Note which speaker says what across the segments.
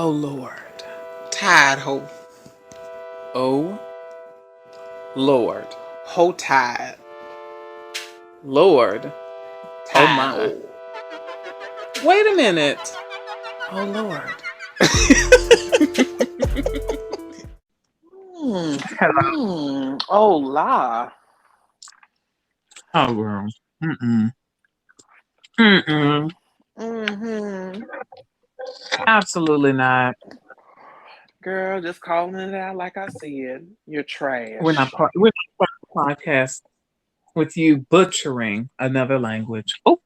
Speaker 1: Oh Lord. Tide ho. Oh Lord. Ho tide. Lord. Oh
Speaker 2: Tide
Speaker 1: my.
Speaker 2: hole.
Speaker 1: Wait a minute. Oh Lord. Oh la.
Speaker 2: Oh, girl. Mm-mm. Mm-mm.
Speaker 1: Mm-hmm.
Speaker 2: Absolutely not.
Speaker 1: Girl, just calling it out like I said. You're
Speaker 2: We're not
Speaker 1: trash.
Speaker 2: part. We're not part of the podcast with you butchering another language. Oh,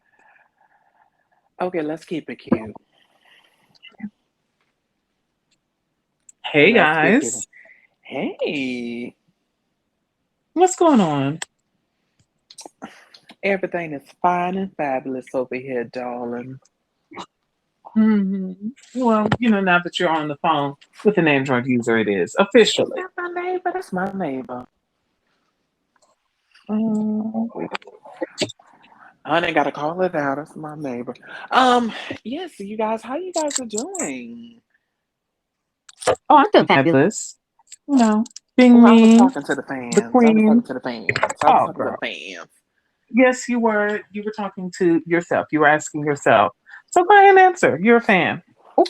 Speaker 1: Okay, let's keep it cute.
Speaker 2: hey
Speaker 1: Let's keep it.
Speaker 2: guys,
Speaker 1: Hey,
Speaker 2: what's going on?
Speaker 1: everything is fine and fabulous over here, darling.
Speaker 2: hmm Well, now that you're on the phone with an Android user, it is officially.
Speaker 1: That's my neighbor. That's my neighbor.
Speaker 2: Wait.
Speaker 1: I ain't gotta call it out. That's my neighbor. Yes, you guys, how you guys are doing?
Speaker 2: Oh, I'm doing fabulous. Being
Speaker 1: Oh, I was
Speaker 2: me,
Speaker 1: talking to the
Speaker 2: the
Speaker 1: fans. I was talking
Speaker 2: queen.
Speaker 1: to the fans. I was
Speaker 2: Oh,
Speaker 1: talking to the
Speaker 2: girl.
Speaker 1: fans.
Speaker 2: Yes, you were. You were talking to yourself. You were asking yourself. So go ahead and answer. You're a fan. Oh,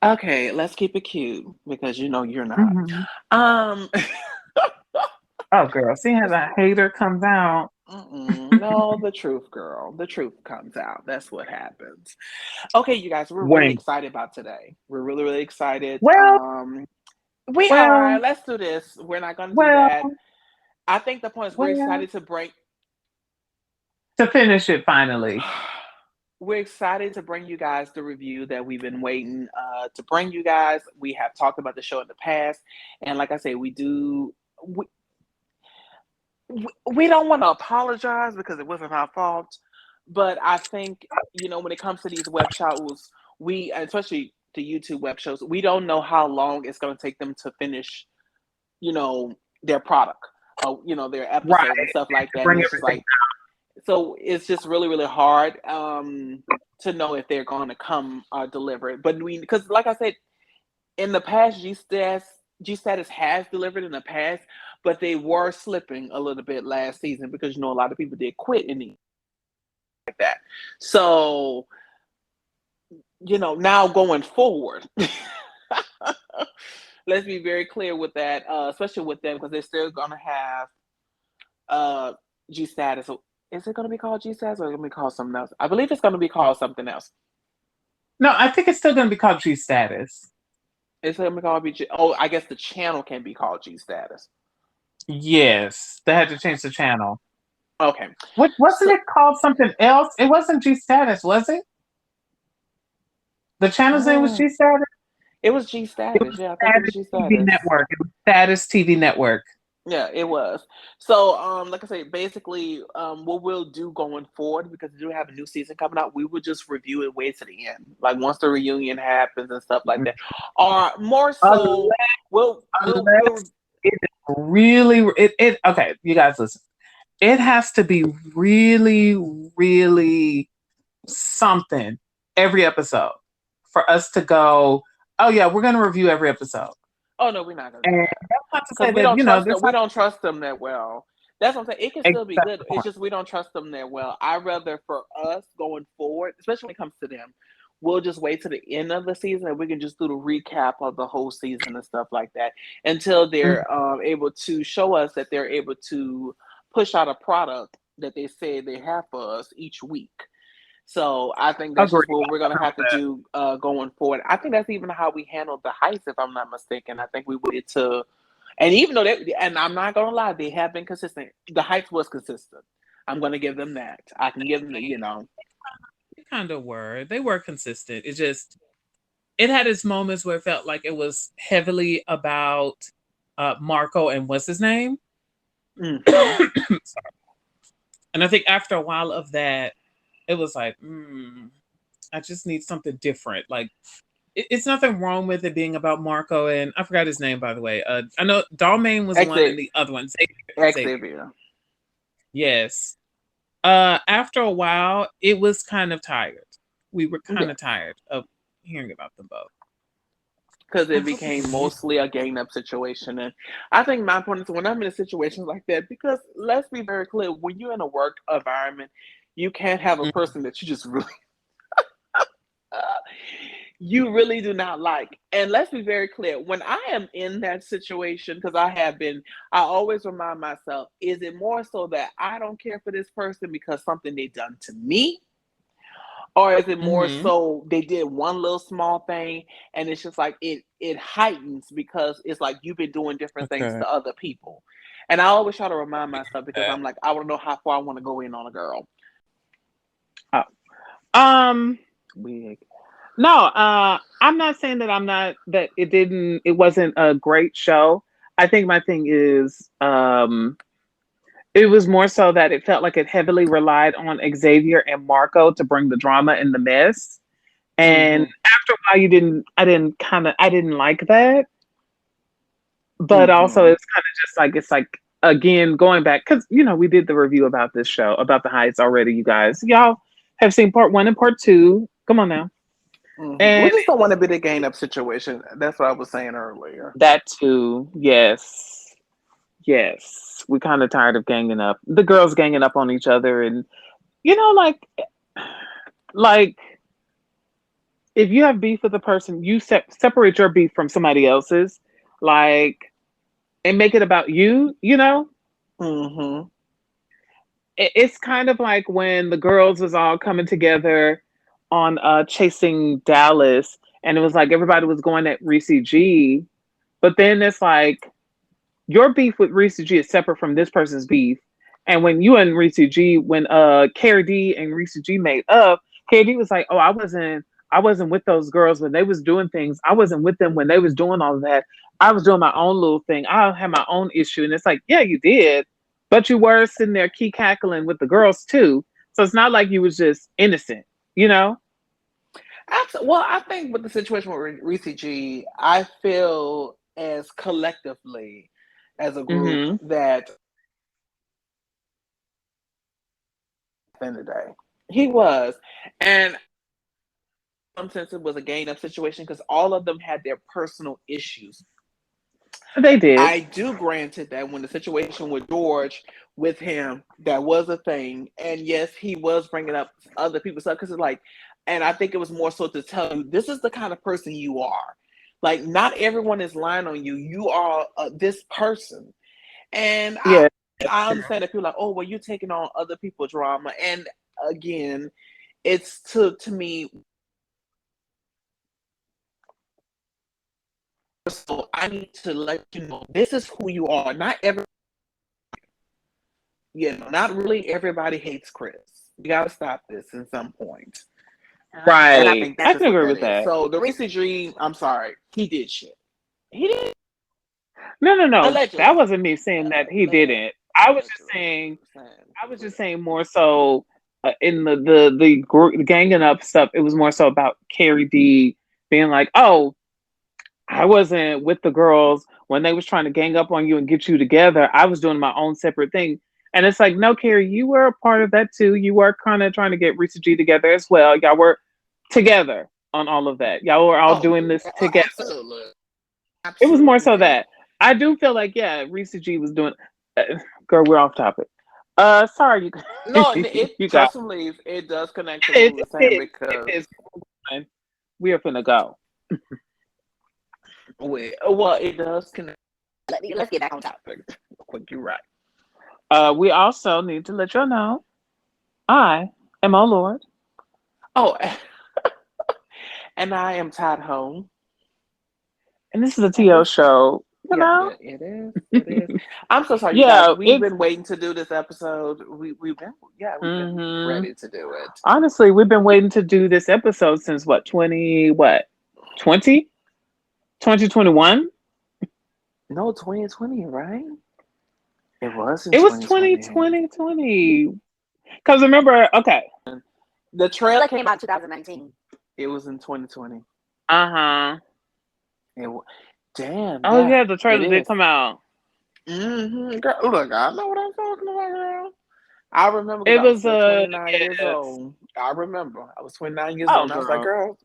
Speaker 1: Okay, let's keep it cute because you know you're not.
Speaker 2: hmm
Speaker 1: Um,
Speaker 2: oh, girl. See how that hater comes out.
Speaker 1: no, the truth, girl. The truth comes out. That's what happens. Okay, you guys, we're really
Speaker 2: Wait.
Speaker 1: excited about today. We're really, really excited.
Speaker 2: Well,
Speaker 1: We are.
Speaker 2: well,
Speaker 1: Let's do this. We're not going to do
Speaker 2: well,
Speaker 1: that. I think the point is we're
Speaker 2: well.
Speaker 1: excited to bring.
Speaker 2: To finish it finally.
Speaker 1: We're excited to bring you guys the review that we've been waiting to bring you guys. We have talked about the show in the past, and like I say, we do. We don't want to apologize because it wasn't our fault, but I think when it comes to these web shows, we especially the YouTube web shows, we don't know how long it's going to take them to finish, you know, their product, their
Speaker 2: Right.
Speaker 1: episodes and stuff like
Speaker 2: To
Speaker 1: that, and
Speaker 2: bring
Speaker 1: it's just
Speaker 2: everything.
Speaker 1: like so it's just really really hard to know if they're going to come deliver it. But we because like I said in the past, G-Status has delivered in the past, but they were slipping a little bit last season because a lot of people did quit in the like that. So now going forward, let's be very clear with that, especially with them because they're still gonna have uh G-Status. Is it gonna be called G-Status or is it gonna be called something else? I believe it's gonna be called something else.
Speaker 2: No, I think it's still going to be called G status.
Speaker 1: It's gonna be called BG. Oh, I guess the channel can be called G-Status.
Speaker 2: Yes, they had to change the channel.
Speaker 1: Okay,
Speaker 2: What wasn't
Speaker 1: so
Speaker 2: it called something else? It wasn't G status, was it? The channel's name was
Speaker 1: uh,
Speaker 2: G status.
Speaker 1: it was
Speaker 2: It
Speaker 1: G-Status.
Speaker 2: was
Speaker 1: Yeah, I think it was
Speaker 2: Status TV
Speaker 1: G-Status.
Speaker 2: Network. It was Status TV Network.
Speaker 1: Yeah, it was. So, like I say, basically, what we'll do going forward, because we do have a new season coming out, we will just review it way to the end, like once the reunion happens and stuff like that. Or more so,
Speaker 2: Unless,
Speaker 1: we'll
Speaker 2: unless it is really it okay, you guys listen. It has to be really, really something every episode for us to go, oh yeah, we're gonna review every episode.
Speaker 1: oh no, we're not gonna do
Speaker 2: And
Speaker 1: that
Speaker 2: that's not to
Speaker 1: because
Speaker 2: say
Speaker 1: we
Speaker 2: that,
Speaker 1: don't trust them.
Speaker 2: there's
Speaker 1: We
Speaker 2: not
Speaker 1: don't trust them that well. That's what I'm saying. It can still be
Speaker 2: exactly
Speaker 1: good.
Speaker 2: the
Speaker 1: It's
Speaker 2: point.
Speaker 1: just we don't trust them that well. I rather for us going forward, especially when it comes to them, we'll just wait to the end of the season and we can just do the recap of the whole season and stuff like that until
Speaker 2: Mhm.
Speaker 1: they're able to show us that they're able to push out a product that they say they have for us each week. So I think that's
Speaker 2: Agreed.
Speaker 1: just what we're gonna
Speaker 2: I
Speaker 1: have to do going forward. I think that's even how we handled the heist, if I'm not mistaken. I think we waited to, and even though they, and I'm not gonna lie, they have been consistent. The heist was consistent. I'm gonna give them that. I can give them the.
Speaker 2: They kind of were. They were consistent. It had its moments where it felt like it was heavily about Marco and what's his name?
Speaker 1: Mm-hmm.
Speaker 2: And I think after a while of that, it was like, I just need something different. Like, it's nothing wrong with it being about Marco and I forgot his name, by the way. I know Dalmain was one and
Speaker 1: Exit,
Speaker 2: the other one, Xavier.
Speaker 1: Xavier.
Speaker 2: Yes. After a while, it was kind of tired. We were kind
Speaker 1: Yeah.
Speaker 2: of tired of hearing about them both.
Speaker 1: because it became mostly a gang up situation. And I think my point is when I'm in situations like that, because let's be very clear, when you're in a work environment, you can't have a person that you just really you really do not like. And let's be very clear, when I am in that situation, because I have been, I always remind myself, is it more so that I don't care for this person because something they done to me? Or is it more
Speaker 2: Mm-hmm.
Speaker 1: so they did one little small thing and it's just like it heightens because it's like you've been doing different things
Speaker 2: Okay.
Speaker 1: to other people. And I always try to remind myself because I'm like, I want to know how far I want to go in on a girl.
Speaker 2: Oh. Um.
Speaker 1: Wig.
Speaker 2: No. I'm not saying that I'm not that it didn't. It wasn't a great show. I think my thing is, it was more so that it felt like it heavily relied on Xavier and Marco to bring the drama and the mess. And
Speaker 1: Mm-hmm.
Speaker 2: after a while, I didn't like that. But also,
Speaker 1: Mm-hmm.
Speaker 2: it's kind of just like, it's like, again, going back, because, we did the review about this show, about the Heights already, you guys. Y'all have seen part one and part two. Come on now.
Speaker 1: Mm-hmm. We
Speaker 2: And
Speaker 1: just don't want to be the gain up situation. That's what I was saying earlier.
Speaker 2: that too, yes. Yes. We're kind of tired of ganging up. The girls ganging up on each other. And, like, if you have beef with a person, you separate your beef from somebody else's, like, and make it about you.
Speaker 1: Mm-hmm.
Speaker 2: It's kind of like when the girls was all coming together on Chasing Dallas, and it was like everybody was going at Reese G, but then it's like your beef with Reese G is separate from this person's beef. And when you and Reese G, when Carrie D and Reese G made up, Carrie D was like, "Oh, I wasn't with those girls when they was doing things. I wasn't with them when they was doing all of that. I was doing my own little thing. I had my own issue." And it's like, yeah, you did, but you were sitting there key cackling with the girls too. So it's not like you was just innocent, you know?
Speaker 1: Absolutely. Well, I think with the situation with Reese G, I feel as collectively as a group
Speaker 2: Mm-hmm.
Speaker 1: that in the day he was, and in some sense it was a gain up situation because all of them had their personal issues.
Speaker 2: They did.
Speaker 1: I do granted that when the situation with George with him, that was a thing, and yes, he was bringing up other people's stuff because it's like, and I think it was more so to tell you this is the kind of person you are. Like, not everyone is lying on you. You are this person, and
Speaker 2: Yeah.
Speaker 1: I understand that people are like, oh, well, you're taking on other people's drama, and again, it's to me. So I need to let you know this is who you are. Not every not really everybody hates Chris. You got to stop this in some point. And I
Speaker 2: Right.
Speaker 1: think that's
Speaker 2: I
Speaker 1: just
Speaker 2: can
Speaker 1: what
Speaker 2: agree
Speaker 1: that
Speaker 2: with
Speaker 1: is.
Speaker 2: that.
Speaker 1: So the Reese Dream, I'm sorry, he did shit. He did
Speaker 2: No, no, no. That
Speaker 1: allegedly.
Speaker 2: wasn't me saying that he
Speaker 1: Allegedly.
Speaker 2: didn't. I was just
Speaker 1: Allegedly.
Speaker 2: saying.
Speaker 1: Saying.
Speaker 2: I was just saying more so in the ganging up stuff. It was more so about Carrie D being like, "Oh, I wasn't with the girls when they was trying to gang up on you and get you together. I was doing my own separate thing." And it's like, no, Carrie, you were a part of that too. You were kind of trying to get Risa G together as well. Y'all were together on all of that. Y'all were all
Speaker 1: Oh,
Speaker 2: doing this together.
Speaker 1: absolutely.
Speaker 2: It was more so
Speaker 1: Absolutely.
Speaker 2: that I do feel like, yeah, Risa G was doing. Girl, we're off topic. Sorry,
Speaker 1: No, and it
Speaker 2: you got
Speaker 1: trust and believe it does connect to what
Speaker 2: it.
Speaker 1: we were saying
Speaker 2: It
Speaker 1: because
Speaker 2: is. We are finna go.
Speaker 1: well, it does connect. Let's get back on topic. Quick, you're right.
Speaker 2: We also need to let you know I am our Lord.
Speaker 1: Oh, and I am Todd Home.
Speaker 2: And this is a
Speaker 1: And
Speaker 2: TO
Speaker 1: this
Speaker 2: show, you
Speaker 1: yeah,
Speaker 2: know?
Speaker 1: yeah, it is. It is. I'm so sorry, you guys.
Speaker 2: Yeah,
Speaker 1: We've
Speaker 2: it's
Speaker 1: been waiting to do this episode. We've been we've been
Speaker 2: hmm
Speaker 1: ready to do it.
Speaker 2: honestly, we've been waiting to do this episode since what, 20 2021?
Speaker 1: No, 2020, right? It was in
Speaker 2: It was
Speaker 1: 2020.
Speaker 2: 2020. Because remember, okay.
Speaker 1: The trailer came out in 2019. It was in 2020.
Speaker 2: Uh-huh.
Speaker 1: It, damn,
Speaker 2: Oh
Speaker 1: yeah,
Speaker 2: yeah, the
Speaker 1: it
Speaker 2: trailer did
Speaker 1: is.
Speaker 2: come out.
Speaker 1: Girl, look, I know what I'm talking about, girl. I remember because
Speaker 2: It
Speaker 1: I was
Speaker 2: was
Speaker 1: still 29 years
Speaker 2: yes.
Speaker 1: old. I remember. I was 29 years
Speaker 2: Oh,
Speaker 1: old. And I was like,
Speaker 2: girl,
Speaker 1: girl,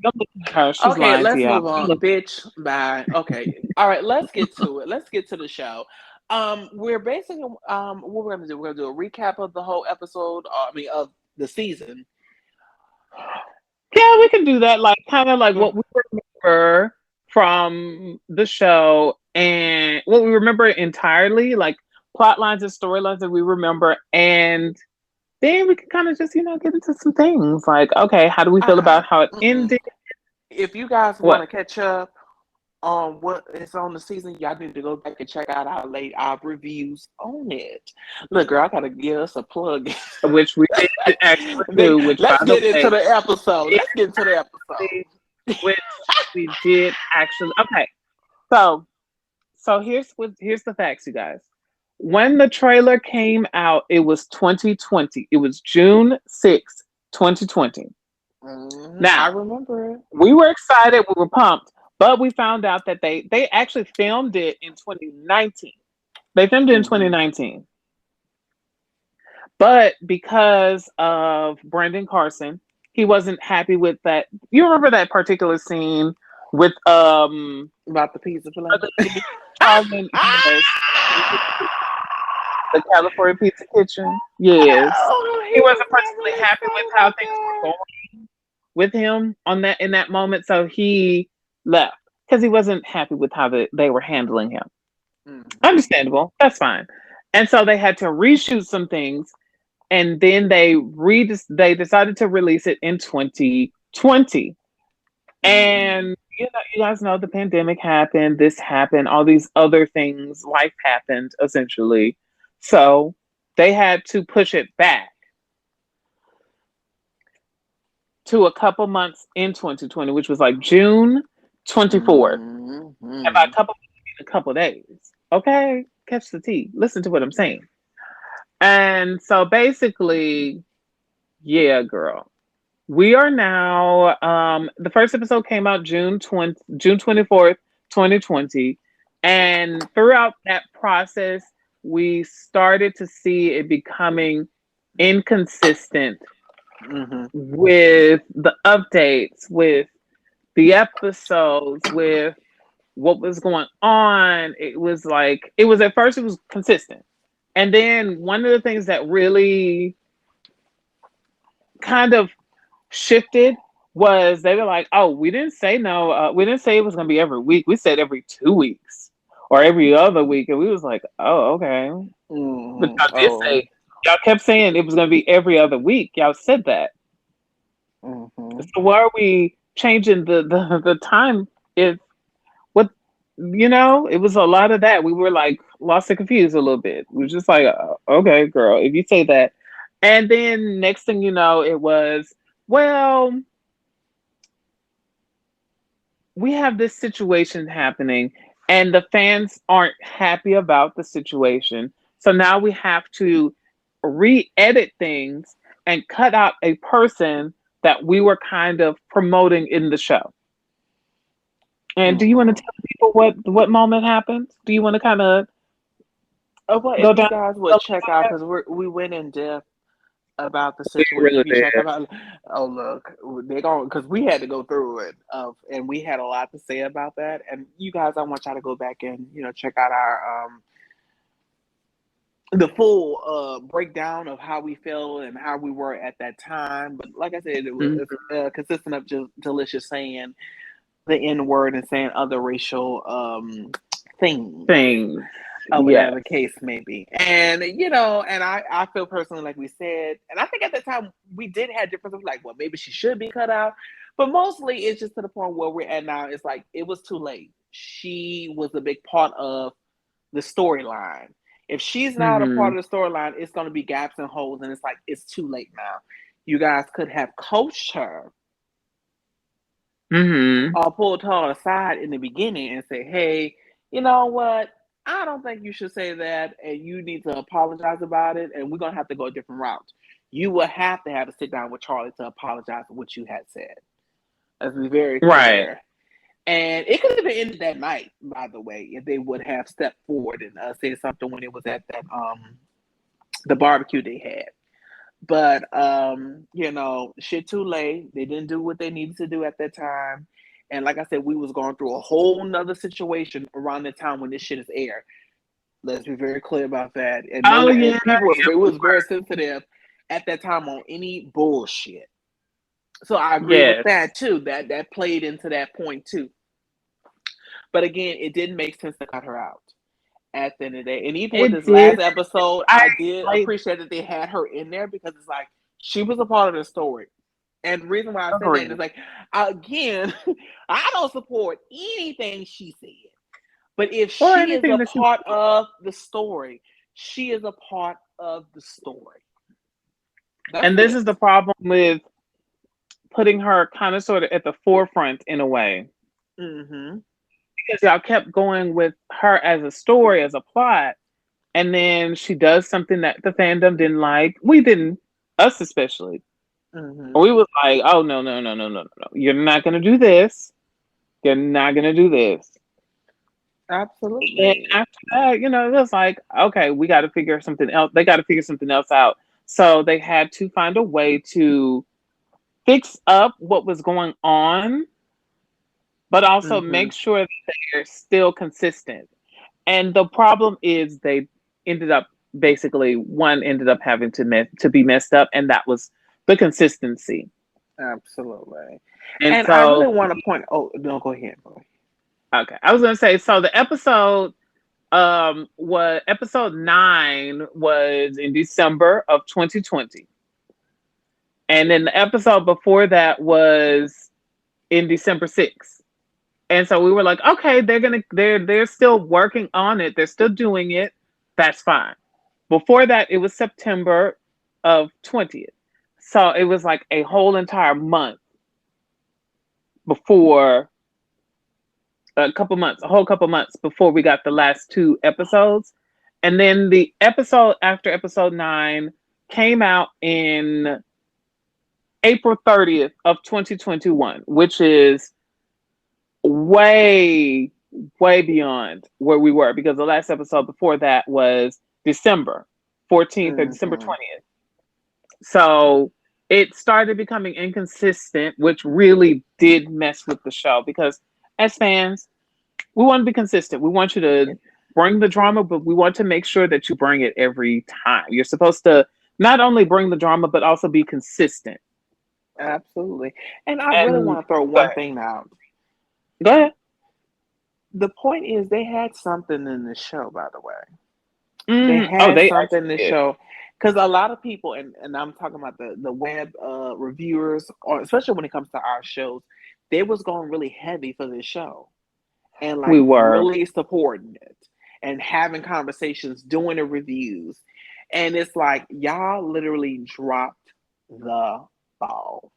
Speaker 2: don't look at her. She's
Speaker 1: okay,
Speaker 2: lying to
Speaker 1: let's
Speaker 2: y'all.
Speaker 1: move on. Bitch, bye. Okay. All right, let's get to it. Let's get to the show. We're basically what we're gonna do, we're gonna do a recap of the whole episode, of the season.
Speaker 2: Yeah, we can do that. Like kind of like
Speaker 1: Mm,
Speaker 2: what we remember from the show and what we remember entirely, like plot lines and storylines that we remember, and then we can kind of just get into some things like, okay, how do we feel about
Speaker 1: I
Speaker 2: how it
Speaker 1: mm-mm.
Speaker 2: ended?
Speaker 1: If you guys want
Speaker 2: What?
Speaker 1: to catch up on what is on the season, y'all need to go back and check out our reviews on it. Look, girl, I gotta give us a plug.
Speaker 2: Which we did actually do. Which, by
Speaker 1: Let's
Speaker 2: the
Speaker 1: get into
Speaker 2: way,
Speaker 1: the episode.
Speaker 2: did
Speaker 1: Let's get into the
Speaker 2: actually,
Speaker 1: episode.
Speaker 2: which we did actually. Okay, so here's the facts, you guys. When the trailer came out, it was 2020. It was June 6th, 2020.
Speaker 1: I
Speaker 2: Now,
Speaker 1: remember it.
Speaker 2: we were excited, we were pumped, but we found out that they actually filmed it in 2019. They filmed it in
Speaker 1: Mm-hmm.
Speaker 2: 2019. But because of Brandon Carson, he wasn't happy with that. You remember that particular scene with
Speaker 1: About the pizza place.
Speaker 2: Charlton, yes, the California Pizza Kitchen. Yes.
Speaker 1: Oh,
Speaker 2: He
Speaker 1: he was
Speaker 2: wasn't
Speaker 1: not
Speaker 2: particularly
Speaker 1: really
Speaker 2: happy with
Speaker 1: excited
Speaker 2: how
Speaker 1: about
Speaker 2: things were
Speaker 1: that.
Speaker 2: going with him on that in that moment. So he left because he wasn't happy with how they were handling him.
Speaker 1: Mm-hmm.
Speaker 2: Understandable. That's fine. And so they had to reshoot some things, and then they decided to release it in 2020.
Speaker 1: Mm-hmm.
Speaker 2: And you guys know the pandemic happened, this happened, all these other things, life happened essentially. So they had to push it back to a couple months in 2020, which was like June 24th. And by
Speaker 1: Mm-hmm.
Speaker 2: a couple, a couple days. Okay, catch the tea. Listen to what I'm saying. And so basically, yeah, girl. We are now the first episode came out June 24th, 2020. And throughout that process, we started to see it becoming inconsistent
Speaker 1: Mm-hmm.
Speaker 2: with the updates, with the episodes, with what was going on. It was like it was at first it was consistent. And then one of the things that really kind of shifted was they were like, "Oh, we didn't say no. We didn't say it was going to be every week. We said every 2 weeks or every other week." And we was like, "Oh, okay." But
Speaker 1: Mm-hmm.
Speaker 2: y'all did
Speaker 1: Oh.
Speaker 2: say y'all kept saying it was going to be every other week. Y'all said that.
Speaker 1: Mm-hmm.
Speaker 2: So why are we changing the time? If what it was a lot of that. We were like lost and confused a little bit. We were just like, okay, girl, if you say that. And then next thing you know, it was, well, we have this situation happening and the fans aren't happy about the situation. So now we have to re-edit things and cut out a person that we were kind of promoting in the show. And do you want to
Speaker 1: Mm-hmm.
Speaker 2: tell people what moment happened? Do you want to kind of
Speaker 1: Well,
Speaker 2: go
Speaker 1: if you
Speaker 2: down
Speaker 1: guys
Speaker 2: the
Speaker 1: would check out, because we went in depth about the
Speaker 2: we
Speaker 1: situation.
Speaker 2: really
Speaker 1: If you check
Speaker 2: did.
Speaker 1: about, oh look, they're going because we had to go through it, and we had a lot to say about that. And you guys, I want y'all to go back and check out our the full breakdown of how we felt and how we were at that time. But like I said, it
Speaker 2: Mhm.
Speaker 1: was consistent of just Delicious saying the N word and saying other racial things
Speaker 2: Things.
Speaker 1: or whatever
Speaker 2: Yes.
Speaker 1: the case may be. And and I feel personally, like we said, and I think at the time we did have differences, like, well, maybe she should be cut out. But mostly it's just to the point where we're at now. It's like it was too late. She was a big part of the storyline. If she's not a part
Speaker 2: Hmm.
Speaker 1: of the storyline, it's going to be gaps and holes, and it's like it's too late now. You guys could have coached her
Speaker 2: Hmm.
Speaker 1: or pulled her aside in the beginning and say, "Hey, you know what? I don't think you should say that, and you need to apologize about it. And we're gonna have to go a different route. You will have to sit down with Charlie to apologize for what you had said. Let's be very
Speaker 2: Right.
Speaker 1: clear." And it could have been ended that night, by the way, if they would have stepped forward and said something when it was at that the barbecue they had. But shit too late. They didn't do what they needed to do at that time. And like I said, we was going through a whole nother situation around the time when this shit is aired. Let's be very clear about that. And
Speaker 2: Oh yeah,
Speaker 1: people was
Speaker 2: yeah,
Speaker 1: it was very sensitive at that time on any bullshit. So I agree with
Speaker 2: yes,
Speaker 1: that too. That played into that point too. But again, it didn't make sense to cut her out at the end of the day. And even with
Speaker 2: it
Speaker 1: this
Speaker 2: did.
Speaker 1: last episode,
Speaker 2: I
Speaker 1: I did
Speaker 2: I
Speaker 1: appreciate that they had her in there because it's like she was a part of the story. And the reason why I say that is
Speaker 2: agree.
Speaker 1: like, again, I don't support anything she said. But if
Speaker 2: Or
Speaker 1: she is
Speaker 2: anything
Speaker 1: a
Speaker 2: that you.
Speaker 1: part of the story, she is a part of the story. That's
Speaker 2: And this
Speaker 1: it.
Speaker 2: is the problem with putting her kind of sort of at the forefront in a way.
Speaker 1: Mm-hmm.
Speaker 2: Because y'all kept going with her as a story, as a plot, and then she does something that the fandom didn't like. We didn't, us especially.
Speaker 1: Mm-hmm.
Speaker 2: We was like, oh no, no, no, no, no, no, no. You're not gonna do this. You're not gonna do this. And
Speaker 1: Absolutely.
Speaker 2: after that, it was like, okay, we got to figure something else. They got to figure something else out. So they had to find a way to fix up what was going on, but also
Speaker 1: Mm-hmm.
Speaker 2: make sure that they're still consistent. And the problem is they ended up basically one ended up having to be messed up, and that was the consistency.
Speaker 1: Absolutely.
Speaker 2: And
Speaker 1: And I
Speaker 2: so,
Speaker 1: really want to point. Oh no, go ahead. Go ahead.
Speaker 2: okay, I was gonna say, so the episode was episode 9 was in December of 2020, and then the episode before that was in December 6th. And so we were like, okay, they're still working on it, they're still doing it, that's fine. Before that, it was September of 20th. So it was like a whole entire month before, a whole couple months before we got the last two episodes. And then the episode after episode 9 came out in April 30th of 2021, which is way, way beyond where we were because the last episode before that was December 14th or December
Speaker 1: Mm-hmm.
Speaker 2: 20th. So it started becoming inconsistent, which really did mess with the show because as fans, we want to be consistent. We want you to bring the drama, but we want to make sure that you bring it every time. You're supposed to not only bring the drama, but also be consistent.
Speaker 1: Absolutely. And I really
Speaker 2: And
Speaker 1: want to throw
Speaker 2: go
Speaker 1: one
Speaker 2: ahead.
Speaker 1: thing out.
Speaker 2: Go ahead.
Speaker 1: The point is, they had something in the show, by the way. They
Speaker 2: Oh,
Speaker 1: had
Speaker 2: they
Speaker 1: something
Speaker 2: actually
Speaker 1: in the
Speaker 2: did.
Speaker 1: show. Because a lot of people, and I'm talking about the web reviewers, or especially when it comes to our shows, they was going really heavy for this show and like
Speaker 2: We were.
Speaker 1: really supporting it and having conversations, doing the reviews. And it's like, y'all literally dropped the ball.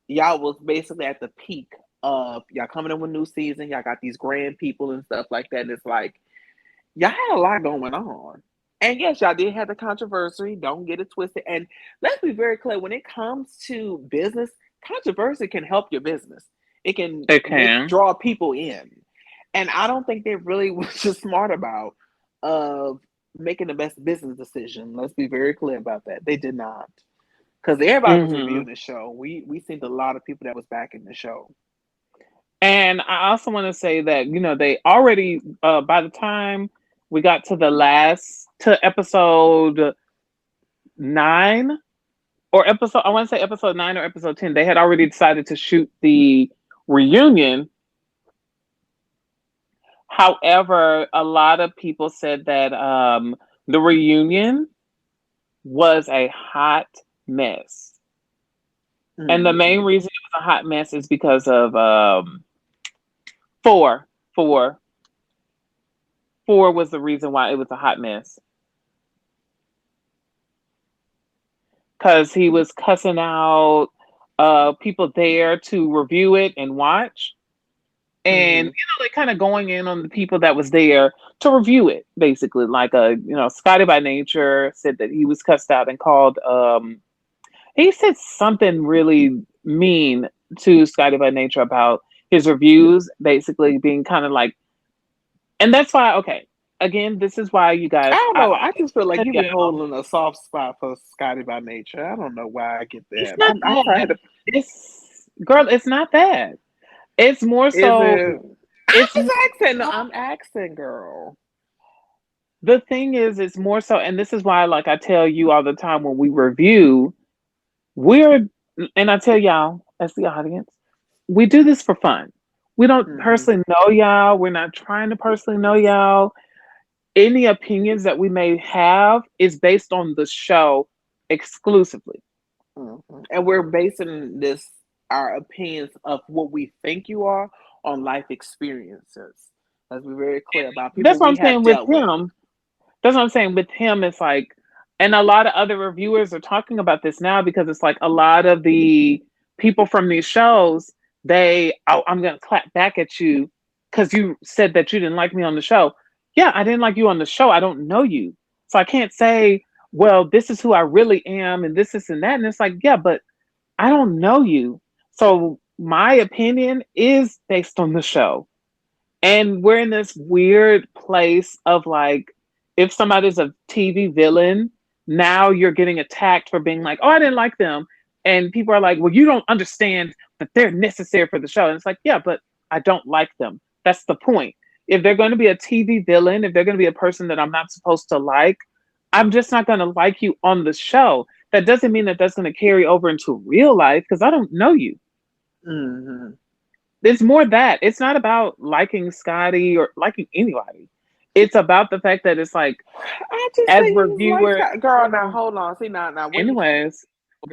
Speaker 1: Y'all was basically at the peak of y'all coming in with new season. Y'all got these grand people and stuff like that. And it's like y'all had a lot going on. And yes, y'all did have the controversy. Don't get it twisted. And let's be very clear when it comes to business, controversy can help your business. It can
Speaker 2: It
Speaker 1: make
Speaker 2: can.
Speaker 1: draw people in. And I don't think they really was just smart about of making the best business decision. Let's be very clear about that. They did not. Because everybody was
Speaker 2: Hmm.
Speaker 1: reviewing the show. We seen a lot of people that was back in the show.
Speaker 2: And I also want to say that, they already, by the time we got to to episode 9, I want to say episode 9 or episode 10, they had already decided to shoot the reunion. However, a lot of people said that the reunion was a hot mess. And the main
Speaker 1: Mm-hmm.
Speaker 2: reason it was a hot mess is because of four, four, four was the reason why it was a hot mess. Because he was cussing out people there to review it and watch. And
Speaker 1: Mm-hmm.
Speaker 2: like kind of going in on the people that was there to review it, basically. Like Scotty by Nature said that he was cussed out and called he said something really mean to Scotty by Nature about his reviews, basically being kind of like, and that's why, okay. again, this is why you
Speaker 1: I
Speaker 2: guys.
Speaker 1: don't know. I just feel like
Speaker 2: Tell
Speaker 1: you've been
Speaker 2: y'all,
Speaker 1: holding a soft spot for Scotty by nature. I don't know why I get
Speaker 2: it's
Speaker 1: that.
Speaker 2: not
Speaker 1: I probably
Speaker 2: that.
Speaker 1: had to.
Speaker 2: It's girl. It's not that. It's more
Speaker 1: Is
Speaker 2: so.
Speaker 1: it? I'm
Speaker 2: It's
Speaker 1: just
Speaker 2: more
Speaker 1: asking. No,
Speaker 2: so,
Speaker 1: I'm asking, girl.
Speaker 2: the thing is, it's more so, and this is why, like I tell you all the time when we review, we're, and I tell y'all as the audience, we do this for fun. We don't
Speaker 1: Hmm.
Speaker 2: personally know y'all. We're not trying to personally know y'all. Any opinions that we may have is based on the show exclusively.
Speaker 1: Hmm. And we're basing this our opinions of what we think you are on life experiences. Let's be very clear about people
Speaker 2: That's what
Speaker 1: we
Speaker 2: I'm
Speaker 1: have
Speaker 2: saying with
Speaker 1: dealt with.
Speaker 2: him. That's what I'm saying with him. It's like, and a lot of other reviewers are talking about this now because it's like a lot of the people from these shows, I'm going to clap back at you because you said that you didn't like me on the show. Yeah, I didn't like you on the show. I don't know you. So I can't say, well, this is who I really am and this, and that. And it's like, yeah, but I don't know you. So my opinion is based on the show. And we're in this weird place of like, if somebody's a TV villain, now you're getting attacked for being like, oh, I didn't like them. And people are like, well, you don't understand that they're necessary for the show. And it's like, yeah, but I don't like them. That's the point. If they're going to be a TV villain, if they're going to be a person that I'm not supposed to like, I'm just not going to like you on the show. That doesn't mean that that's going to carry over into real life because I don't know you.
Speaker 1: Hmm.
Speaker 2: It's more that it's not about liking Scotty or liking anybody. It's about the fact that it's like,
Speaker 1: I just
Speaker 2: as
Speaker 1: think he's like
Speaker 2: reviewers,
Speaker 1: Scott. Girl, now hold on. See, now when you
Speaker 2: anyways,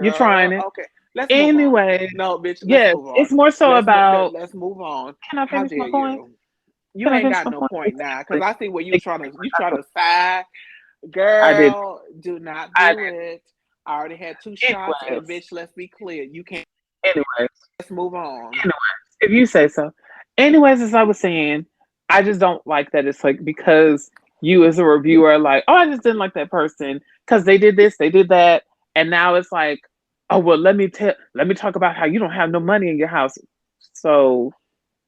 Speaker 2: you're trying
Speaker 1: girl,
Speaker 2: it.
Speaker 1: okay, let's move on.
Speaker 2: Anyways,
Speaker 1: No, bitch, let's
Speaker 2: yes,
Speaker 1: move
Speaker 2: it's
Speaker 1: on.
Speaker 2: more so about,
Speaker 1: Let's move on.
Speaker 2: can I
Speaker 1: How
Speaker 2: finish my
Speaker 1: dare
Speaker 2: point?
Speaker 1: you? You
Speaker 2: Can I
Speaker 1: ain't
Speaker 2: finish
Speaker 1: got
Speaker 2: my
Speaker 1: no
Speaker 2: point?
Speaker 1: point now, because
Speaker 2: Exactly.
Speaker 1: I see where
Speaker 2: Exactly.
Speaker 1: you trying to side.
Speaker 2: I did.
Speaker 1: Girl, do not
Speaker 2: I
Speaker 1: do it. I already had two
Speaker 2: did.
Speaker 1: shots, and
Speaker 2: Anyways,
Speaker 1: bitch, let's be clear. You can't.
Speaker 2: anyways,
Speaker 1: Let's move on.
Speaker 2: anyways, if you say so. Anyways, as I was saying, I just don't like that. It's like because you as a reviewer are like, oh, I just didn't like that person because they did this, they did that, and now it's like, oh well, let me talk about how you don't have no money in your house. So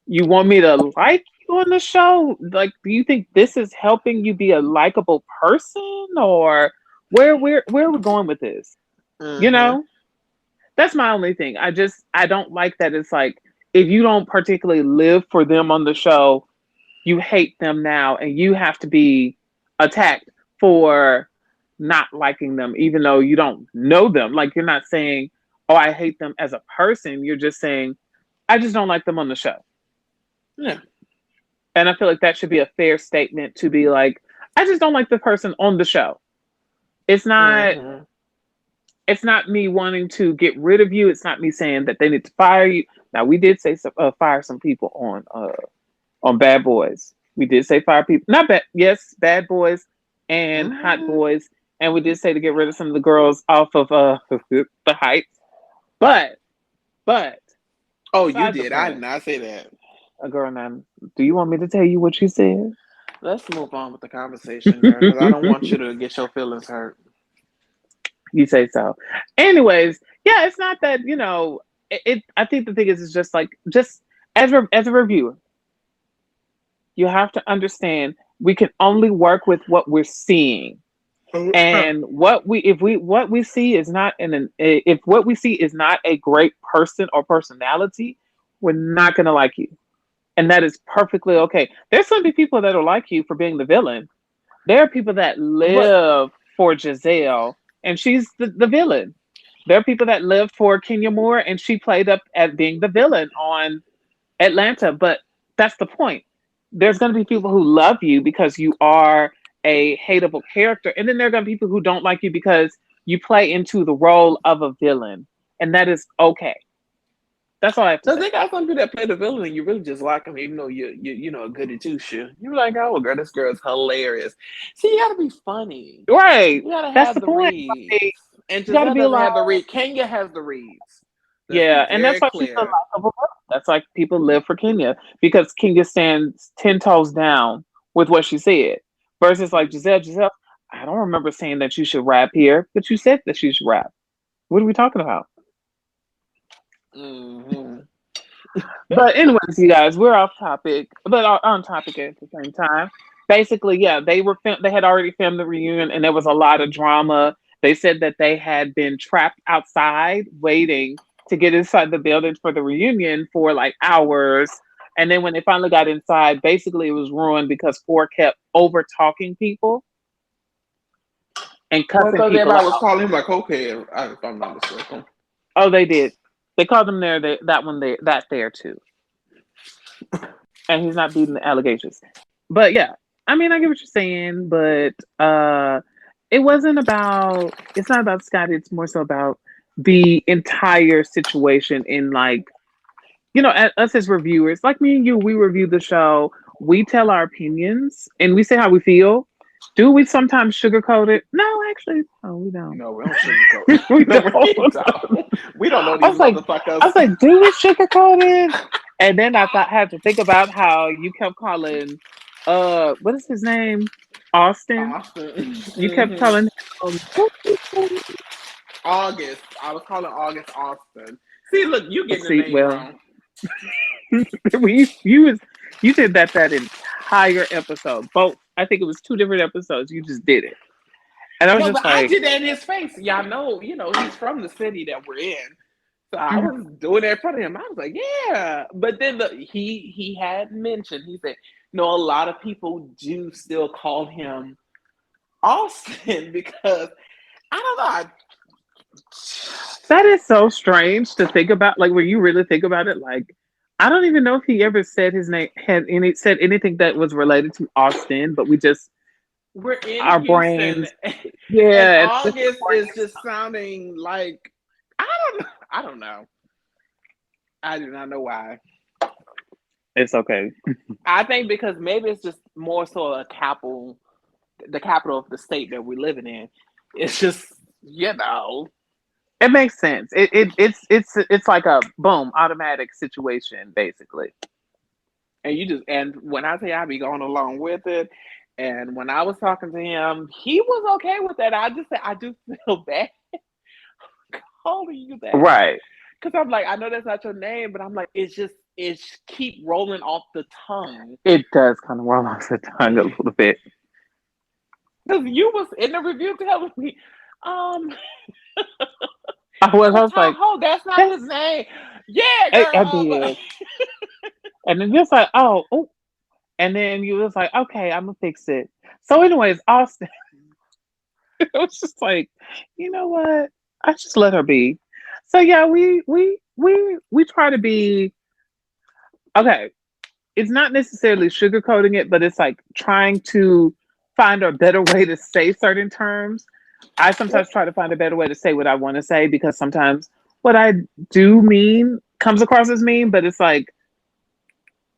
Speaker 2: you want me to like you on the show? Like, do you think this is helping you be a likable person, or where are we going with this? You
Speaker 1: Mm-hmm.
Speaker 2: know, that's my only thing. I don't like that. It's like if you don't particularly live for them on the show, you hate them now, and you have to be attacked for not liking them, even though you don't know them. Like you're not saying, "Oh, I hate them as a person." You're just saying, "I just don't like them on the show."
Speaker 1: Yeah.
Speaker 2: And I feel like that should be a fair statement to be like, "I just don't like the person on the show." It's not
Speaker 1: Mm-hmm.
Speaker 2: it's not me wanting to get rid of you. It's not me saying that they need to fire you. Now we did say fire some people on Bad Boys. We did say fire people, not bad. Yes, Bad Boys and Hot
Speaker 1: Mm-hmm.
Speaker 2: Boys, and we did say to get rid of some of the girls off of the Heights. But but
Speaker 1: Oh, you
Speaker 2: beside the
Speaker 1: did. I did
Speaker 2: point,
Speaker 1: not say that.
Speaker 2: a girl named. Do you want me to tell you what you said?
Speaker 1: Let's move on with the conversation, girl, because I don't want you to get your feelings hurt.
Speaker 2: You say so. Anyways, yeah, it's not that I think the thing is, it's just like just as a reviewer, you have to understand we can only work with what we're seeing, and what we see is not if what we see is not a great person or personality, we're not gonna like you, and that is perfectly okay. There's gonna be people that'll like you for being the villain. There are people that
Speaker 1: But
Speaker 2: live for Giselle, and she's the villain. There are people that live for Kenya Moore, and she played up at being the villain on Atlanta. But that's the point. There's going to be people who love you because you are a hateable character, and then there are going to be people who don't like you because you play into the role of a villain, and that is okay. That's all I have to
Speaker 1: so
Speaker 2: say.
Speaker 1: they got some people that play the villain, and you really just like them, even though you know a goody two shoe. You're like, oh girl, this girl's hilarious. See, you gotta be funny.
Speaker 2: Right.
Speaker 1: You gotta
Speaker 2: That's
Speaker 1: have
Speaker 2: the
Speaker 1: the
Speaker 2: point.
Speaker 1: reads.
Speaker 2: Like,
Speaker 1: And
Speaker 2: you got to
Speaker 1: Giselle
Speaker 2: be
Speaker 1: doesn't
Speaker 2: like,
Speaker 1: have the read. Kenya has the reads. Let's be
Speaker 2: yeah, and that's
Speaker 1: very
Speaker 2: why she's a
Speaker 1: clear.
Speaker 2: likable girl. That's like people live for Kenya because Kenya stands 10 toes down with what she said. Versus like Giselle, I don't remember saying that you should rap here, but you said that you should rap. What are we talking about?
Speaker 1: Mm-hmm.
Speaker 2: But anyways, you guys, we're off topic, but on topic at the same time. basically, yeah, they had already filmed the reunion, and there was a lot of drama. They said that they had been trapped outside waiting to get inside the building for the reunion for like hours. And then when they finally got inside, basically it was ruined because Four kept over talking people and
Speaker 1: Well, I
Speaker 2: cussing
Speaker 1: thought
Speaker 2: people
Speaker 1: everybody was
Speaker 2: out.
Speaker 1: calling him a cokehead, if I'm not mistaken.
Speaker 2: Oh, they did. They called him there. That one there. That there too. And he's not beating the allegations. But yeah, I mean, I get what you're saying, but it wasn't about. It's not about Scott. It's more so about the entire situation in like us as reviewers, like me and you, we review the show, we tell our opinions, and we say how we feel. Do we sometimes sugarcoat it? No, actually, no, we don't.
Speaker 1: No, we don't sugarcoat.
Speaker 2: We
Speaker 1: No, we
Speaker 2: don't.
Speaker 1: don't. We don't know
Speaker 2: I
Speaker 1: these
Speaker 2: was like,
Speaker 1: motherfuckers.
Speaker 2: I was like, do we sugarcoat it? And then had to think about how you kept calling, what is his name, Austin.
Speaker 1: Austin.
Speaker 2: You kept calling him, what's his name?
Speaker 1: August. I was calling August Austin. See, look, you getting the
Speaker 2: See,
Speaker 1: name
Speaker 2: well,
Speaker 1: wrong.
Speaker 2: you did that entire episode. Both, I think it was two different episodes. You just did it, and I was
Speaker 1: No, but
Speaker 2: just
Speaker 1: I
Speaker 2: like,
Speaker 1: did that in his face. Y'all know, he's from the city that we're in. So I
Speaker 2: mm,
Speaker 1: was doing that in front of him. I was like, yeah. But then he had mentioned, he said, no, a lot of people do still call him Austin because I don't know.
Speaker 2: that is so strange to think about. Like when you really think about it, like I don't even know if he ever said his name said anything that was related to Austin, but we just
Speaker 1: We're in
Speaker 2: our
Speaker 1: Houston,
Speaker 2: brains,
Speaker 1: and
Speaker 2: yeah,
Speaker 1: August is just sounding like I don't know. I don't know. I do not know why.
Speaker 2: it's okay.
Speaker 1: I think because maybe it's just more so the capital of the state that we're living in. It's just you know,
Speaker 2: It makes sense. It's like a boom automatic situation, basically.
Speaker 1: and when I say I be going along with it, and when I was talking to him, he was okay with that. I just said I do feel bad calling you that
Speaker 2: Right.
Speaker 1: because I'm like I know that's not your name, but I'm like it's keep rolling off the tongue.
Speaker 2: It does kind of roll off the tongue a little bit.
Speaker 1: Because you was in the review telling me, um,
Speaker 2: I was like,
Speaker 1: Tahoe, that's not his
Speaker 2: that's
Speaker 1: name. Yeah,
Speaker 2: I
Speaker 1: girl.
Speaker 2: did. And then just like, oh, and then you was like, okay, I'm gonna fix it. So, anyways, Austin, it was just like, you know what? I just let her be. So yeah, we try to be okay. It's not necessarily sugarcoating it, but it's like trying to find a better way to say certain terms. I sometimes try to find a better way to say what I want to say because sometimes what I do mean comes across as mean, but it's like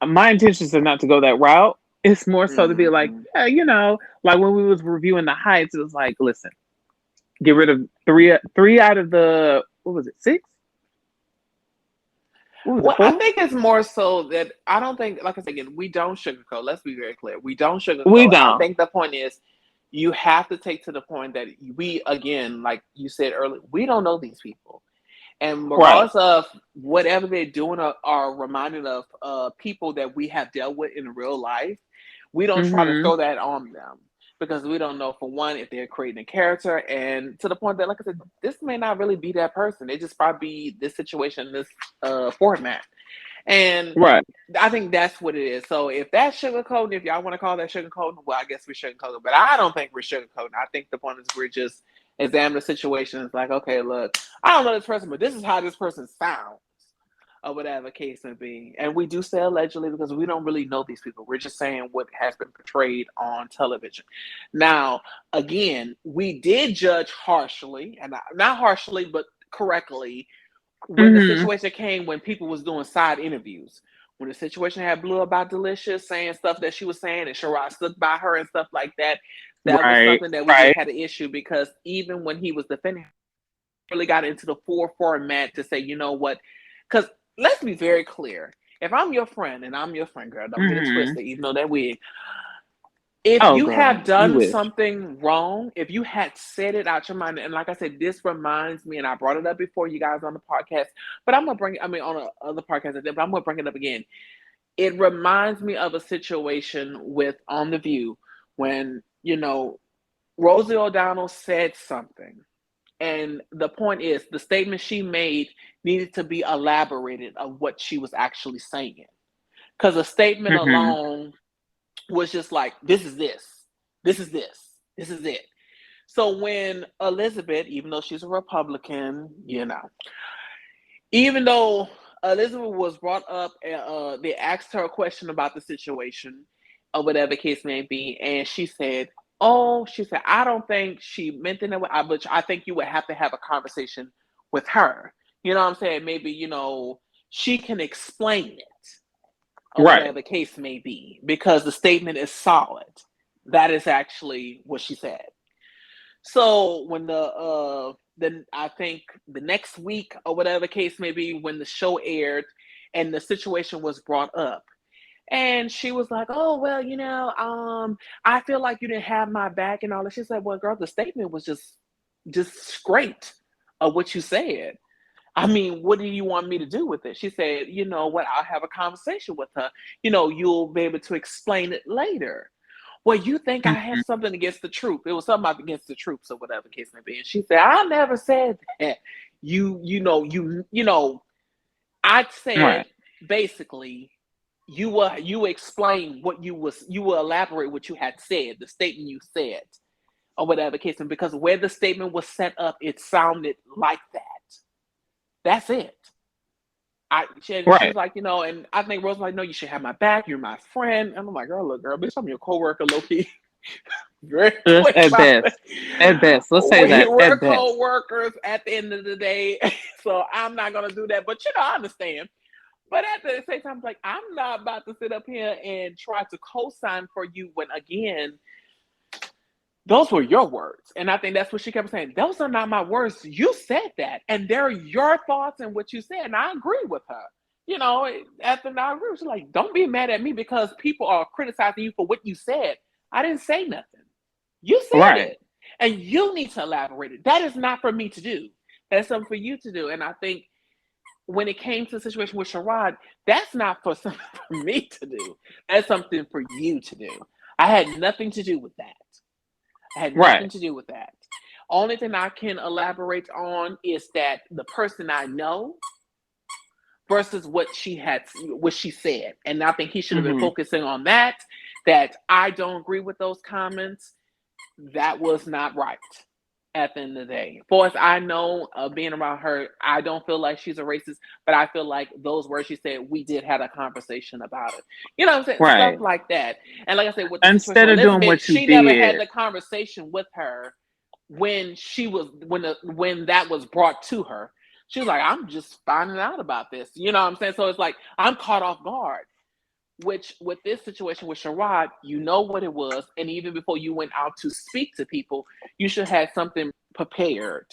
Speaker 2: my intentions are not to go that route. It's more so to be like,
Speaker 1: Mm-hmm.
Speaker 2: yeah, like when we was reviewing the Heights, it was like, listen, get rid of three out of the what was it, six? What was it,
Speaker 1: Well, I
Speaker 2: four?
Speaker 1: think it's more so that I don't think, like I said again, we don't sugarcoat. Let's be very clear. We don't
Speaker 2: We
Speaker 1: sugarcoat. I
Speaker 2: don't.
Speaker 1: think the point is you have to take to the point that we, again, like you said earlier, we don't know these people. And
Speaker 2: Right.
Speaker 1: regardless of whatever they're doing or are reminded of people that we have dealt with in real life, we don't try to
Speaker 2: Mm-hmm.
Speaker 1: throw that on them because we don't know, for one, if they're creating a character, and to the point that, like I said, this may not really be that person. It just probably be this situation, this format. And
Speaker 2: Right.
Speaker 1: I think that's what it is. So if that's sugarcoating, if y'all want to call that sugarcoating, well, I guess we're sugarcoating. But I don't think we're sugarcoating. I think the point is we're just examining the situation. It's like, okay, look, I don't know this person, but this is how this person sounds, or whatever case may be. And we do say allegedly because we don't really know these people. We're just saying what has been portrayed on television. Now, again, we did judge harshly, and not harshly, but correctly, when the
Speaker 2: Mm-hmm.
Speaker 1: situation came when people was doing side interviews. When the situation had blew about Delicious saying stuff that she was saying and Sherrod stood by her and stuff like that, that was
Speaker 2: Right.
Speaker 1: something that we just
Speaker 2: Right.
Speaker 1: had an issue because even when he was defending her, he really got into the full format to say, you know what? Because let's be very clear. If I'm your friend and I'm your friend, girl, don't get it
Speaker 2: Mm-hmm.
Speaker 1: twisted, even though that wig, if
Speaker 2: Oh,
Speaker 1: you
Speaker 2: girl,
Speaker 1: have
Speaker 2: you
Speaker 1: done
Speaker 2: wish.
Speaker 1: something wrong, if you had said it out your mind, and like I said, this reminds me, and I brought it up before you guys on the podcast, but I'm gonna bring it, I mean, on a other podcast, but I'm gonna bring it up again. it reminds me of a situation with On the View when, Rosie O'Donnell said something. And the point is, the statement she made needed to be elaborated of what she was actually saying. Because a statement
Speaker 2: Mm-hmm.
Speaker 1: alone was just like, this is this, this is this, this is it. So when Elizabeth, even though she's a Republican, even though Elizabeth was brought up, they asked her a question about the situation, or whatever the case may be, and she said, "Oh, she said, I don't think she meant it that way, but I think you would have to have a conversation with her. You know what I'm saying? Maybe she can explain it, or
Speaker 2: Right.
Speaker 1: whatever the case may be, because the statement is solid." That is actually what she said. So when then I think the next week or whatever the case may be, when the show aired and the situation was brought up, and she was like, "Oh well, I feel like you didn't have my back and all that." She said, "Well, girl, the statement was just great of what you said. I mean, what do you want me to do with it?" She said, "You know what? I'll have a conversation with her. You'll be able to explain it later." "Well, you think I have
Speaker 2: Mm-hmm.
Speaker 1: something against the troop?" It was something against the troops or whatever the case may be. And she said, "I never said that. I said
Speaker 2: Right.
Speaker 1: basically you explain what you will elaborate what you had said, the statement you said, or whatever the case may be, because where the statement was set up, it sounded like that. That's it." She
Speaker 2: Right.
Speaker 1: was like, and I think Rose was like, "No, you should have my back. You're my friend." And I'm like, "Girl, look, girl, bitch, I'm your coworker, low key." Very
Speaker 2: Just
Speaker 1: quick
Speaker 2: at
Speaker 1: about
Speaker 2: best.
Speaker 1: it.
Speaker 2: At best. Let's say that.
Speaker 1: We're
Speaker 2: At best.
Speaker 1: co-workers at the end of the day, so I'm not gonna do that. But I understand. But at the same time, like, I'm not about to sit up here and try to co-sign for you when, again, those were your words. And I think that's what she kept saying. Those are not my words. You said that, and they're your thoughts and what you said. And I agree with her. After I agree, she's like, "Don't be mad at me because people are criticizing you for what you said. I didn't say nothing. You said
Speaker 2: Right.
Speaker 1: it, and you need to elaborate it. That is not for me to do. That's something for you to do." And I think when it came to the situation with Sherrod, that's not for something for me to do. That's something for you to do. I had nothing to do with that. I had nothing
Speaker 2: Right.
Speaker 1: to do with that. Only thing I can elaborate on is that the person I know versus what she said. And I think he should have been
Speaker 2: Mm-hmm.
Speaker 1: focusing on that. That I don't agree with those comments. That was not right at the end of the day. For as I know, being around her, I don't feel like she's a racist, but I feel like those words she said, we did have a conversation about it. You know what I'm saying? Stuff
Speaker 2: Right.
Speaker 1: like that. And like I said, with the situation
Speaker 2: Instead
Speaker 1: with
Speaker 2: of doing
Speaker 1: Elizabeth,
Speaker 2: what you
Speaker 1: she never had
Speaker 2: did.
Speaker 1: the conversation with her when that was brought to her. She was like, "I'm just finding out about this." You know what I'm saying? So it's like I'm caught off guard. Which with this situation with Sherrod, you know what it was, and even before you went out to speak to people, you should have something prepared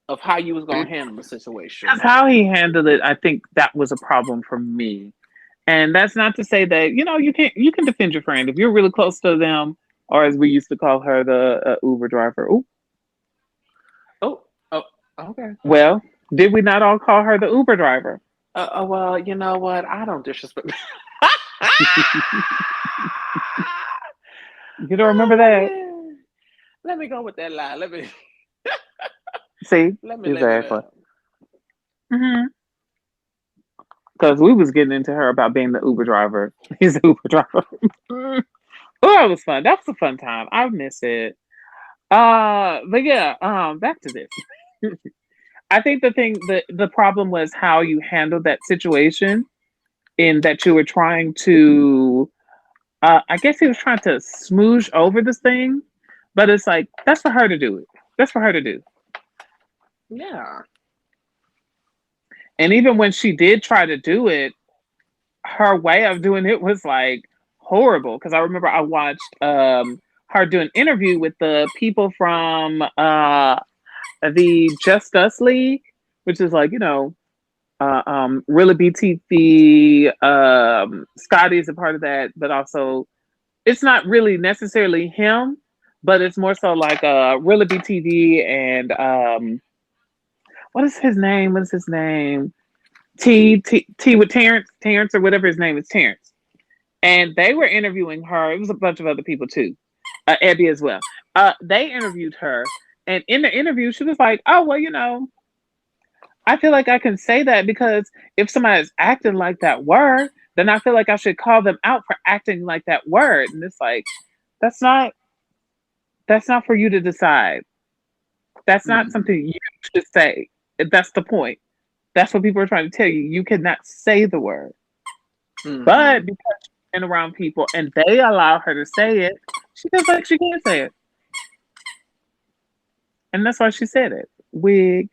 Speaker 1: of how you was gonna handle the
Speaker 2: Because
Speaker 1: situation.
Speaker 2: how he handled it, I think that was a problem for me. And that's not to say that, you can defend your friend if you're really close to them, or as we used to call her, the Uber driver. Ooh,
Speaker 1: Oh, oh, okay.
Speaker 2: well, did we not all call her the Uber driver?
Speaker 1: Well, you know what? I don't disrespect.
Speaker 2: You don't remember that?
Speaker 1: Let me go with that lie.
Speaker 2: See,
Speaker 1: Let me live it
Speaker 2: exactly.
Speaker 1: up.
Speaker 2: Because we was getting into her about being the Uber driver. He's the Uber driver. Oh, that was fun. That was a fun time. I miss it. But yeah, back to this. I think the problem was how you handled that situation, in that you were trying to, I guess he was trying to smoosh over this thing, but it's like, that's for her to do it. That's for her to do.
Speaker 1: Yeah.
Speaker 2: And even when she did try to do it, her way of doing it was like horrible. Because I remember I watched her do an interview with the people from the Just Us League, which is like, Rilla BTV, Scotty's a part of that, but also it's not really necessarily him, but it's more so like Rilla BTV and what is his name? What is his name? T with Terrence or whatever his name is, Terrence. And they were interviewing her. It was a bunch of other people too, Abby as well. They interviewed her, and in the interview, she was like, "Oh well, I feel like I can say that because if somebody's acting like that word, then I feel like I should call them out for acting like that word." And it's like, that's not that's not for you to decide. That's not
Speaker 1: Mm-hmm.
Speaker 2: something you should say. That's the point. That's what people are trying to tell you. You cannot say the word.
Speaker 1: Mm-hmm.
Speaker 2: But because she's been around people and they allow her to say it, she feels like she can't say it. And that's why she said it. Wig.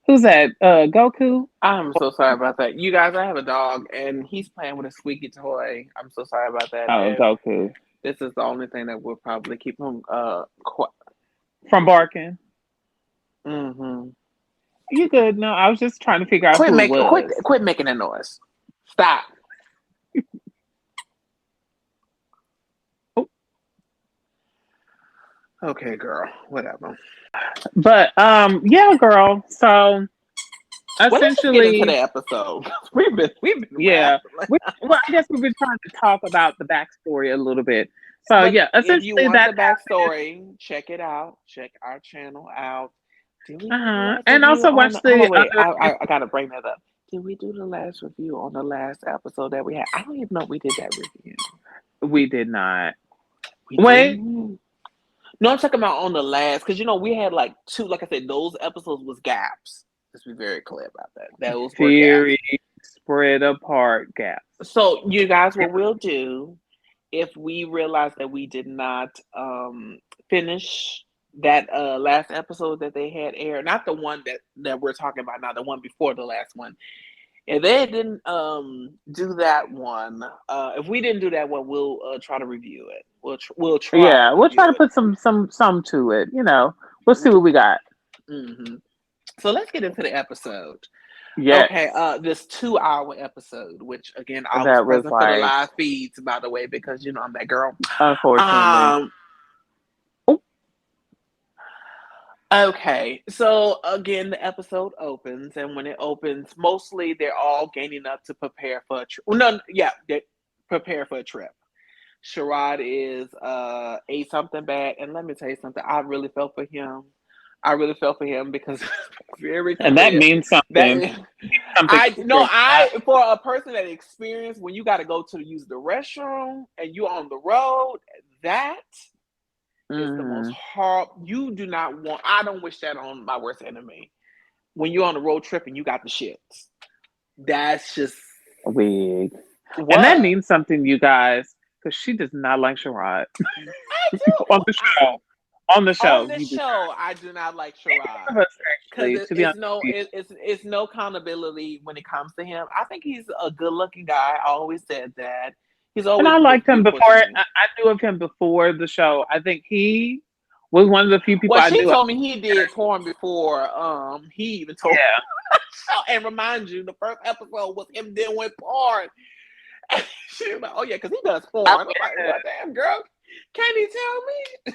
Speaker 2: Who's that? Goku?
Speaker 1: I'm so sorry about that. You guys, I have a dog and he's playing with a squeaky toy. I'm so sorry about that.
Speaker 2: Oh,
Speaker 1: And
Speaker 2: Goku.
Speaker 1: this is the only thing that will probably keep him quiet.
Speaker 2: From barking.
Speaker 1: Mm-hmm.
Speaker 2: You good? No, I was just trying to figure out who it was.
Speaker 1: Quit making that noise. Stop.
Speaker 2: Oh,
Speaker 1: Okay, girl. Whatever.
Speaker 2: but yeah, girl. So
Speaker 1: Well, let's just get into the
Speaker 2: essentially,
Speaker 1: episode. We've been
Speaker 2: yeah.
Speaker 1: rambling.
Speaker 2: Well, I guess we've been trying to talk about the backstory a little bit. So
Speaker 1: But
Speaker 2: yeah,
Speaker 1: if you
Speaker 2: essentially
Speaker 1: want
Speaker 2: that
Speaker 1: the backstory, check it out. Check our channel out. Did we do the
Speaker 2: happened.
Speaker 1: last
Speaker 2: And
Speaker 1: review
Speaker 2: also
Speaker 1: on?
Speaker 2: watch
Speaker 1: Hold
Speaker 2: the
Speaker 1: on, wait.
Speaker 2: other.
Speaker 1: I gotta bring that up. Did we do the last review on the last episode that we had? I don't even know if we did that review.
Speaker 2: We did not.
Speaker 1: We
Speaker 2: Wait.
Speaker 1: didn't. No, I'm talking about on the last because we had like two. Like I said, those episodes was gaps. Let's be very clear about that. Those were gaps.
Speaker 2: Very spread apart gaps.
Speaker 1: So you guys, what we'll do if we realize that we did not finish that last episode that they had aired, not the one that we're talking about now, the one before the last one. If they didn't do that one, if we didn't do that one, we'll try to review it. We'll try to
Speaker 2: Yeah, we'll try
Speaker 1: review
Speaker 2: to
Speaker 1: it.
Speaker 2: put some to it. We'll see what we got.
Speaker 1: Mm-hmm. So let's get into the episode. Okay,
Speaker 2: Yes,
Speaker 1: this 2 hour episode, which again I was
Speaker 2: that was
Speaker 1: present for the
Speaker 2: like,
Speaker 1: live feeds, by the way, because I'm that girl.
Speaker 2: unfortunately.
Speaker 1: Um,
Speaker 2: Oh,
Speaker 1: okay, so again, the episode opens, and when it opens, mostly they're all gaining up to prepare for a trip. No, yeah, they prepare for a trip. Sherrod is ate something bad, and let me tell you something. I really felt for him. I really felt for him because it's very
Speaker 2: and that
Speaker 1: clear
Speaker 2: means
Speaker 1: that
Speaker 2: something. Something very bad.
Speaker 1: for a person that experienced when you got to go to use the restroom and you on the road, that is the most
Speaker 2: Mm,
Speaker 1: horrible. You do not want. I don't wish that on my worst enemy. When you're on a road trip and you got the shits, that's just
Speaker 2: wig. And that
Speaker 1: what
Speaker 2: means something, you guys, because she does not like Sherrod
Speaker 1: I do.
Speaker 2: on the show. On the
Speaker 1: On
Speaker 2: show,
Speaker 1: this
Speaker 2: you do
Speaker 1: show, I do not like
Speaker 2: none
Speaker 1: Sherrod
Speaker 2: of us
Speaker 1: because
Speaker 2: actually. To be honest with you,
Speaker 1: it's no accountability when it comes to him. I think he's a good looking guy. I always said that. He's
Speaker 2: and
Speaker 1: always
Speaker 2: I
Speaker 1: was
Speaker 2: liked him
Speaker 1: beautiful
Speaker 2: before.
Speaker 1: to
Speaker 2: I,
Speaker 1: me.
Speaker 2: I knew of him before the show. I think he was one of the few people
Speaker 1: Well,
Speaker 2: I
Speaker 1: she
Speaker 2: knew.
Speaker 1: told me he did porn before. He even told.
Speaker 2: Yeah,
Speaker 1: And remind you, the first episode was him doing porn. She was like, "Oh yeah, because he does
Speaker 2: I,
Speaker 1: porn." I'm like, "Well, damn girl, can you tell me?"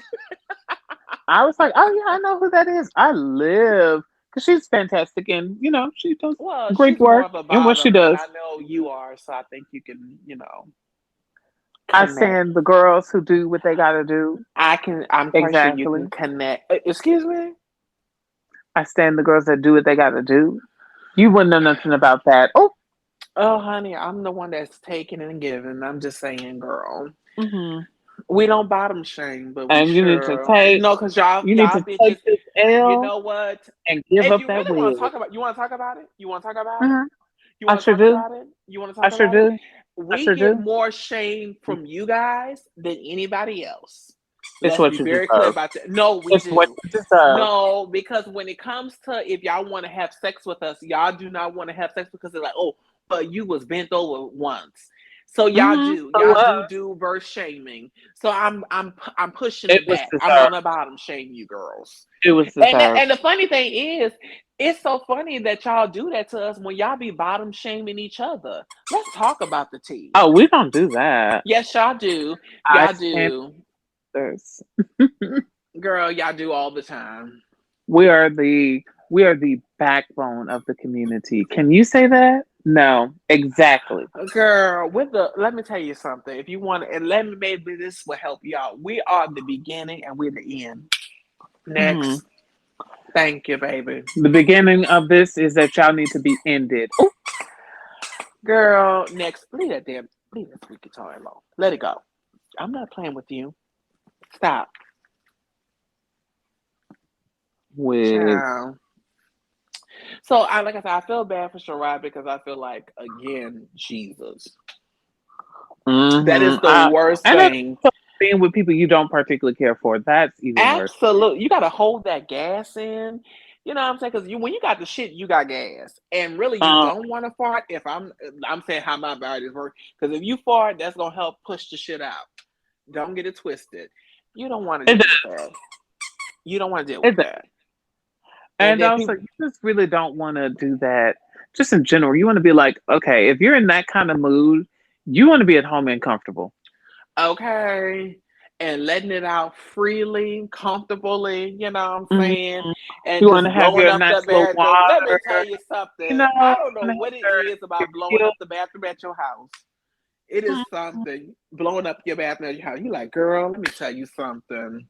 Speaker 2: I was like, oh yeah, I know who that is. I live because she's fantastic, and she does
Speaker 1: Well,
Speaker 2: great
Speaker 1: she's more
Speaker 2: work
Speaker 1: of a
Speaker 2: in what she
Speaker 1: bottom, and
Speaker 2: does.
Speaker 1: I know you are, so I think you can,
Speaker 2: I
Speaker 1: connect.
Speaker 2: stand the girls who do what they gotta do.
Speaker 1: I can. I'm quite sure you can
Speaker 2: Exactly.
Speaker 1: connect. Excuse me.
Speaker 2: I stand the girls that do what they gotta do. You wouldn't know nothing about that. Oh,
Speaker 1: Oh, honey, I'm the one that's taking and giving. I'm just saying, girl.
Speaker 2: hmm
Speaker 1: We don't bottom shame, but we
Speaker 2: and you need to
Speaker 1: sure
Speaker 2: take
Speaker 1: no, cause y'all
Speaker 2: you need
Speaker 1: y'all
Speaker 2: to take
Speaker 1: bitches.
Speaker 2: this
Speaker 1: You
Speaker 2: L
Speaker 1: know what?
Speaker 2: and give
Speaker 1: If
Speaker 2: up
Speaker 1: you
Speaker 2: that
Speaker 1: really want to
Speaker 2: wig.
Speaker 1: talk about, you want to talk about it. You want to talk about it.
Speaker 2: hmm
Speaker 1: You
Speaker 2: I
Speaker 1: want to
Speaker 2: sure
Speaker 1: talk
Speaker 2: do.
Speaker 1: about it. You want to
Speaker 2: I
Speaker 1: talk
Speaker 2: sure
Speaker 1: about it.
Speaker 2: do. I
Speaker 1: We
Speaker 2: sure
Speaker 1: get
Speaker 2: do.
Speaker 1: more shame from you guys than anybody else.
Speaker 2: It's
Speaker 1: Let's
Speaker 2: what
Speaker 1: be
Speaker 2: you
Speaker 1: very clear
Speaker 2: deserve.
Speaker 1: about that. No, we
Speaker 2: It's what
Speaker 1: do.
Speaker 2: you deserve.
Speaker 1: No, because when it comes to if y'all want to have sex with us, y'all do not want to have sex because they're like, oh, but you was bent over once. So y'all do.
Speaker 2: So
Speaker 1: Y'all do verse shaming. So I'm pushing
Speaker 2: it
Speaker 1: it
Speaker 2: was
Speaker 1: back. I'm
Speaker 2: deserved.
Speaker 1: gonna bottom shame you girls.
Speaker 2: It was
Speaker 1: And
Speaker 2: deserved.
Speaker 1: the funny thing is, it's so funny that y'all do that to us when y'all be bottom shaming each other. Let's talk about the tea.
Speaker 2: Oh, we don't do that.
Speaker 1: Yes, y'all do.
Speaker 2: I
Speaker 1: Y'all
Speaker 2: stand
Speaker 1: do.
Speaker 2: others.
Speaker 1: Girl, y'all do all the time.
Speaker 2: We are the backbone of the community. Can you say that? No, exactly.
Speaker 1: Girl, let me tell you something. If you want to, and let me maybe this will help you out. We are the beginning and we're the end.
Speaker 2: Hmm.
Speaker 1: Next. Thank you, baby.
Speaker 2: The beginning of this is that y'all need to be ended. Oh,
Speaker 1: Girl, next. Leave that sweet guitar alone. Let it go. I'm not playing with you. Stop.
Speaker 2: wig.
Speaker 1: Child. So like I said, I feel bad for Sherrod because I feel like again, Jesus. That
Speaker 2: Hmm.
Speaker 1: is the worst
Speaker 2: And that's
Speaker 1: thing.
Speaker 2: being with people you don't particularly care for. That's even worse.
Speaker 1: Absolutely. You gotta hold that gas in. You know what I'm saying? Because when you got the shit, you got gas. And really you
Speaker 2: Um,
Speaker 1: don't want to fart if I'm saying how my body works. Because if you fart, that's gonna help push the shit out. Don't get it twisted. You don't want to
Speaker 2: it
Speaker 1: deal
Speaker 2: does.
Speaker 1: with that. You don't want to deal
Speaker 2: It
Speaker 1: with
Speaker 2: does.
Speaker 1: that. And
Speaker 2: And
Speaker 1: then
Speaker 2: also,
Speaker 1: people
Speaker 2: you just really don't want to do that. Just in general, you want to be like, okay, if you're in that kind of mood, you want to be at home and comfortable.
Speaker 1: okay, and letting it out freely, comfortably, you know what I'm
Speaker 2: Mhm.
Speaker 1: saying? And
Speaker 2: You want
Speaker 1: just
Speaker 2: to have
Speaker 1: blowing
Speaker 2: your
Speaker 1: up the
Speaker 2: nice little
Speaker 1: bathroom. Let me
Speaker 2: water.
Speaker 1: tell you
Speaker 2: You
Speaker 1: something.
Speaker 2: know,
Speaker 1: I
Speaker 2: you
Speaker 1: don't know
Speaker 2: want to
Speaker 1: what
Speaker 2: have
Speaker 1: it is about blowing
Speaker 2: your
Speaker 1: up the bathroom at your house. It is
Speaker 2: Mhm.
Speaker 1: something. Blowing up your bathroom at your house. You like, girl, let me tell you something.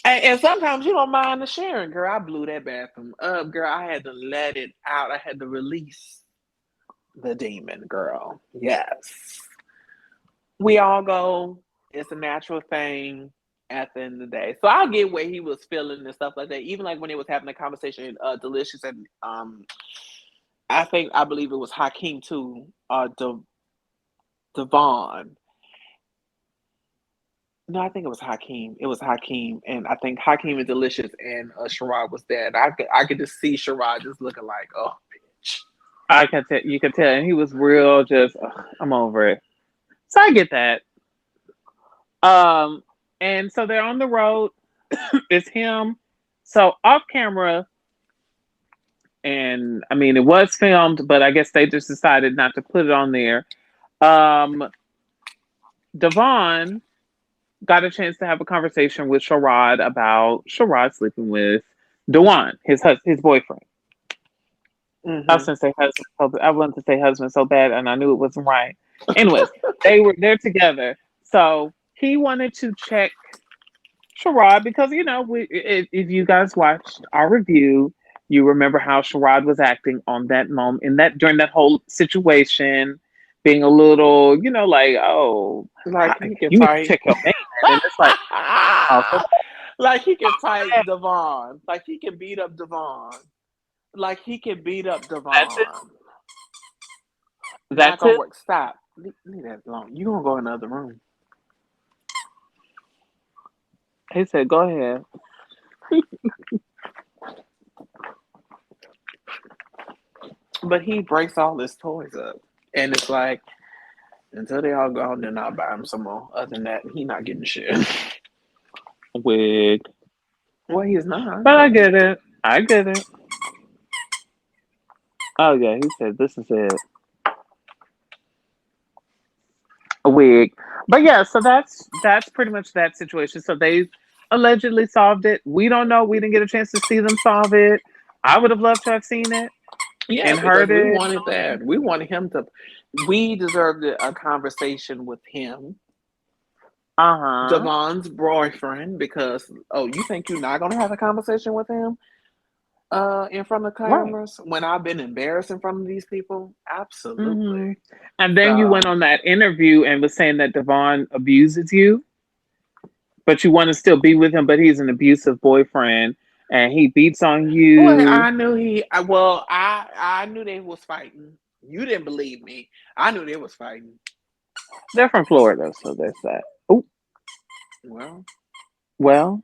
Speaker 1: And sometimes you don't mind the sharing, girl. I blew that bathroom up, girl. I had to let it out. I had to release the demon, girl. Yes. We all go. It's a natural thing at the end of the day. So I get where he was feeling and stuff like that. Even like when he was having a conversation, Delicious and I believe it was Hakeem too, Devon. No, I think it was Hakeem. It was Hakeem, and I think Hakeem and Delicious and Sherrod was there. And I could just see Sherrod just looking like, oh, bitch.
Speaker 2: I can tell, you can tell, and he was real. Just, ugh, I'm over it. So I get that. Um, and so they're on the road. It's him. So off camera, and I mean, it was filmed, but I guess they just decided not to put it on there. Um, Devon got a chance to have a conversation with Sherrod about Sherrod sleeping with Dewan, his boyfriend. I was
Speaker 1: Mm-hmm.
Speaker 2: gonna say husband. I wanted to say husband so bad, and I knew it wasn't right. Anyways, they're together. So he wanted to check Sherrod because if you guys watched our review, you remember how Sherrod was acting on that moment in that during that whole situation, being a little, like, oh,
Speaker 1: Like he can
Speaker 2: you need to
Speaker 1: fight.
Speaker 2: check your man, and it's like, oh, so
Speaker 1: Like he can fight Devon. Like he can beat up Devon. Like he can beat up
Speaker 2: that's it.
Speaker 1: Devon. Not
Speaker 2: That's
Speaker 1: gonna
Speaker 2: it.
Speaker 1: work. Stop. Leave that alone. You gonna go in the other room.
Speaker 2: He said, "Go ahead."
Speaker 1: But he breaks all his toys up. And it's like, until they all gone, then I'll buy him some more. Other than that, he not getting shit.
Speaker 2: Wig.
Speaker 1: Well, he's not,
Speaker 2: But I
Speaker 1: but
Speaker 2: get it. I get it. Oh yeah, he said this is it. A wig. But yeah, so that's pretty much that situation. So they allegedly solved it. We don't know. We didn't get a chance to see them solve it. I would have loved to have seen it
Speaker 1: yeah,
Speaker 2: and
Speaker 1: because
Speaker 2: heard
Speaker 1: we
Speaker 2: it.
Speaker 1: wanted that. We wanted him to. We deserved a conversation with him,
Speaker 2: Uh-huh.
Speaker 1: Devon's boyfriend. Because you think you're not gonna have a conversation with him in front of
Speaker 2: Right.
Speaker 1: cameras when I've been embarrassed in front of these people?
Speaker 2: Hmm.
Speaker 1: Absolutely.
Speaker 2: And then you went
Speaker 1: So
Speaker 2: on that interview and was saying that Devon abuses you, but you want to still be with him, but he's an abusive boyfriend and he beats on
Speaker 1: well,
Speaker 2: you.
Speaker 1: I knew he. Well, I knew they was fighting. You didn't believe me. I knew they was fighting.
Speaker 2: They're from Florida, so there's that. Oh,
Speaker 1: Well,
Speaker 2: well,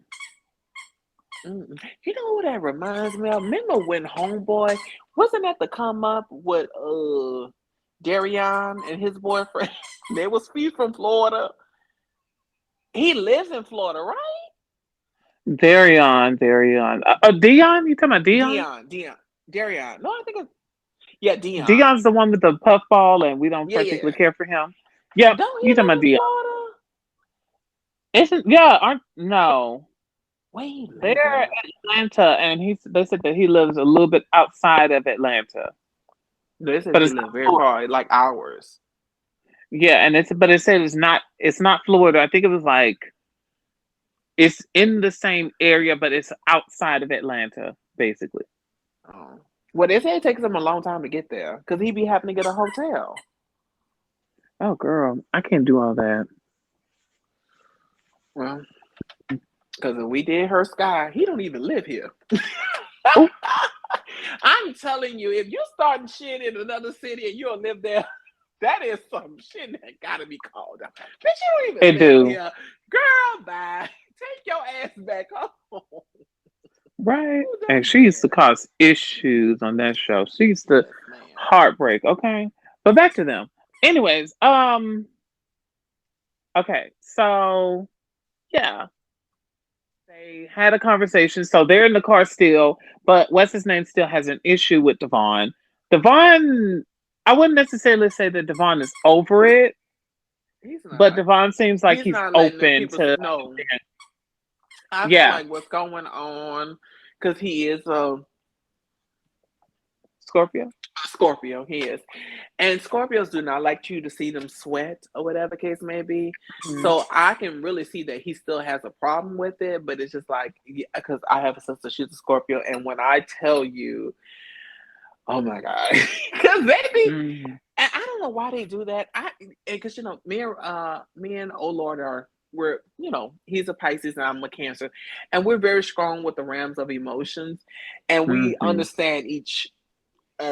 Speaker 1: you know what that reminds me of? Remember when Homeboy wasn't that to come up with Darion and his boyfriend? They was he's from Florida. He lives in Florida, right?
Speaker 2: Darion. Dion? You talking about Dion?
Speaker 1: Dion, Darion. No, I think it's yeah, Dion.
Speaker 2: Dion's the one with the puffball, and we don't
Speaker 1: Yeah,
Speaker 2: particularly
Speaker 1: yeah.
Speaker 2: care for him. Yep,
Speaker 1: Don't he
Speaker 2: you talking
Speaker 1: live
Speaker 2: about
Speaker 1: in
Speaker 2: Dion?
Speaker 1: Florida?
Speaker 2: Isn't yeah? Aren't no?
Speaker 1: Wait a
Speaker 2: They're
Speaker 1: minute.
Speaker 2: Atlanta, and they said that he lives a little bit outside of Atlanta.
Speaker 1: They said
Speaker 2: but
Speaker 1: he
Speaker 2: it's
Speaker 1: lived
Speaker 2: not
Speaker 1: very
Speaker 2: Florida.
Speaker 1: far, like hours.
Speaker 2: Yeah, and it said it's not Florida. I think it was like it's in the same area, but it's outside of Atlanta, basically.
Speaker 1: Oh. Well, they say it takes him a long time to get there because he be having to get a hotel.
Speaker 2: Oh, girl, I can't do all that.
Speaker 1: Well, because if we did her sky, he don't even live here.
Speaker 2: Oh,
Speaker 1: I'm telling you, if you're starting shit in another city and you don't live there, that is some shit that gotta be called out. Bitch, you don't
Speaker 2: it
Speaker 1: even live
Speaker 2: do.
Speaker 1: here. Girl, bye. Take your ass back home.
Speaker 2: Right.
Speaker 1: Who
Speaker 2: And
Speaker 1: does
Speaker 2: she used to
Speaker 1: that?
Speaker 2: cause issues on that show. She used to
Speaker 1: Yes, ma'am.
Speaker 2: heartbreak. Okay. But back to them. Anyways, okay. So yeah, they had a conversation. So they're in the car still, but what's his name still has an issue with Devon. Devon, I wouldn't necessarily say that Devon is over it,
Speaker 1: He's
Speaker 2: but
Speaker 1: not.
Speaker 2: Devon seems like
Speaker 1: He's
Speaker 2: he's
Speaker 1: not letting the
Speaker 2: open
Speaker 1: people
Speaker 2: to
Speaker 1: know. I feel
Speaker 2: yeah,
Speaker 1: like what's going on, because he is a
Speaker 2: Scorpio.
Speaker 1: Scorpio, he is. And Scorpios do not like you to see them sweat or whatever the case may be.
Speaker 2: Mhm.
Speaker 1: So I can really see that he still has a problem with it, but it's just like, because I have a sister, she's a Scorpio. And when I tell you, oh my God, because they be,
Speaker 2: Mhm.
Speaker 1: and I don't know why they do that. Because, me and Oh Lord we're, he's a Pisces and I'm a Cancer. And we're very strong with the realms of emotions. And we
Speaker 2: Mhm.
Speaker 1: understand each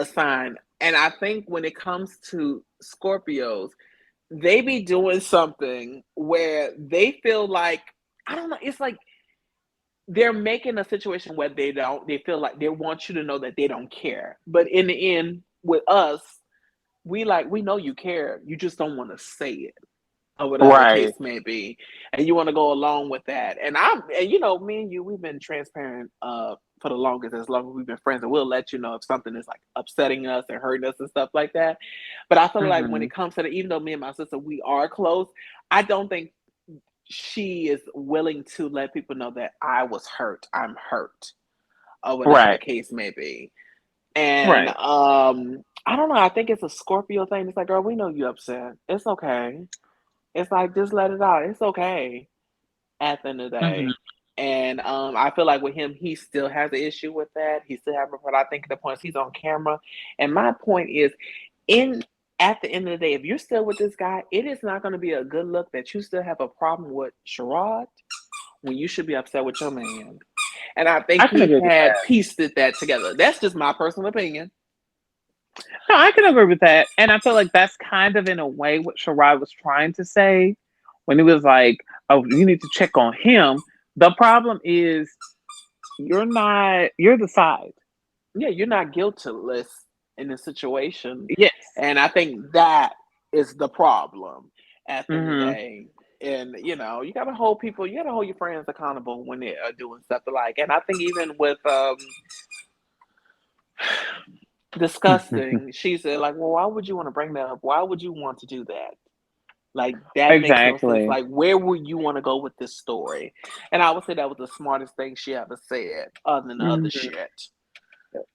Speaker 1: sign. And I think when it comes to Scorpios, they be doing something where they feel like, I don't know, it's like they're making a situation where they feel like they want you to know that they don't care. But in the end, with us, we know you care. You just don't want to say it or whatever the
Speaker 2: Right.
Speaker 1: case may be, and you want to go along with that. And me and you, we've been transparent for the longest, as long as we've been friends, and we'll let you know if something is like upsetting us and hurting us and stuff like that. But I feel like when
Speaker 2: Mhm.
Speaker 1: it comes to even though me and my sister we are close, I don't think she is willing to let people know that I was hurt. I'm hurt, or whatever the
Speaker 2: Right.
Speaker 1: case may be. And
Speaker 2: Right.
Speaker 1: I don't know. I think it's a Scorpio thing. It's like, girl, we know you upset. It's okay. It's like just let it out. It's okay at the end of the
Speaker 2: Mhm.
Speaker 1: day. And I feel like with him, he still has an issue with that. He still has, but I think the point is he's on camera. And my point is, in at the end of the day, if you're still with this guy, it is not going to be a good look that you still have a problem with Sherrod when you should be upset with your man. And I think
Speaker 2: I can
Speaker 1: he
Speaker 2: agree with
Speaker 1: had
Speaker 2: that.
Speaker 1: pieced that together. That's just my personal opinion.
Speaker 2: No, I can agree with that. And I feel like that's kind of in a way what Shirai was trying to say when he was like, oh, you need to check on him. The problem is you're the side.
Speaker 1: Yeah, you're not guiltless in the situation.
Speaker 2: Yes.
Speaker 1: And I think that is the problem at the end of the
Speaker 2: Hmm.
Speaker 1: day. And you gotta hold your friends accountable when they are doing stuff alike. And I think even with disgusting, she said like, well, why would you want to bring that up? Why would you want to do that? Like that makes no sense.
Speaker 2: Exactly.
Speaker 1: Like where would you want to go with this story? And I would say that was the smartest thing she ever said, other than the other
Speaker 2: Hmm.
Speaker 1: shit.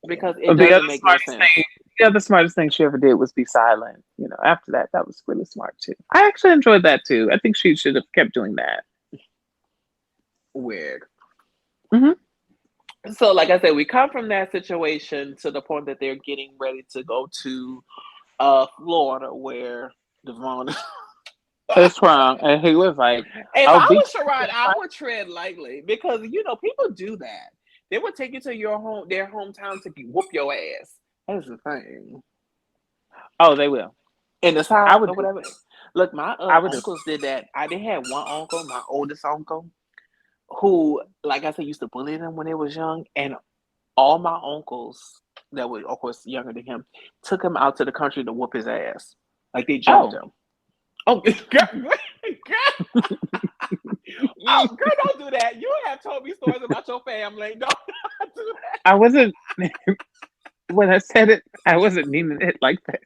Speaker 1: Because it
Speaker 2: The
Speaker 1: doesn't
Speaker 2: other
Speaker 1: make no
Speaker 2: smartest
Speaker 1: sense.
Speaker 2: thing, the other smartest thing she ever did was be silent. After that, that was really smart too. I actually enjoyed that too. I think she should have kept doing that.
Speaker 1: Weird.
Speaker 2: Hmm.
Speaker 1: So, like I said, we come from that situation to the point that they're getting ready to go to Florida, where Devon.
Speaker 2: It's wrong. And he was like,
Speaker 1: If
Speaker 2: "I'll
Speaker 1: I
Speaker 2: beat
Speaker 1: was Sherrod, I would tread lightly because people do that. They would take you to their hometown to whoop your ass. That's the thing
Speaker 2: Oh, they will.
Speaker 1: in the
Speaker 2: I
Speaker 1: South
Speaker 2: would
Speaker 1: or
Speaker 2: do.
Speaker 1: whatever. Look, my
Speaker 2: I would do.
Speaker 1: uncles did that. I did have one uncle, my oldest uncle, who, like I said, used to bully them when they was young, and all my uncles that were, of course, younger than him, took him out to the country to whoop his ass. Like they jumped
Speaker 2: Oh,
Speaker 1: him. Oh, girl, oh, girl, don't do that. You have told me stories about your family. Don't do that.
Speaker 2: I wasn't. When I said it, I wasn't meaning it like that.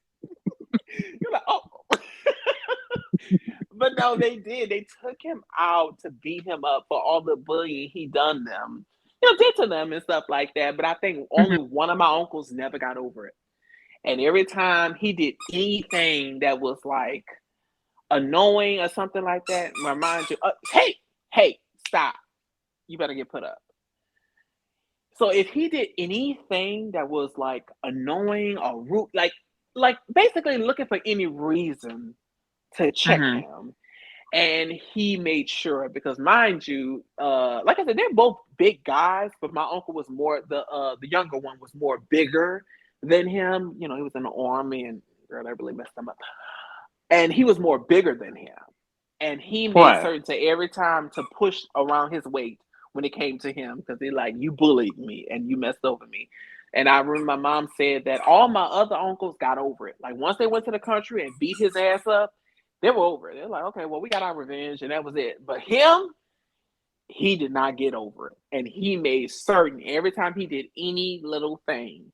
Speaker 1: You're like, oh. But no, they did. They took him out to beat him up for all the bullying he done did to them and stuff like that. But I think only
Speaker 2: Mhm.
Speaker 1: one of my uncles never got over it. And every time he did anything that was like annoying or something like that, remind you, hey, hey, stop. You better get put up. So if he did anything that was like annoying or rude, like basically looking for any reason to check
Speaker 2: Mm-hmm.
Speaker 1: him, and he made sure because mind you, like I said, they're both big guys, but my uncle was more the younger one was more bigger than him. You know, he was in the army, and girl, that really messed him up. And he was more bigger than him, and he made
Speaker 2: What?
Speaker 1: certain to every time to push around his weight when it came to him because he like you bullied me and you messed over me. And I remember my mom said that all my other uncles got over it. Like once they went to the country and beat his ass up, they were over it. They're like, okay, well, we got our revenge, and that was it. But him, he did not get over it. And he made certain every time he did any little thing,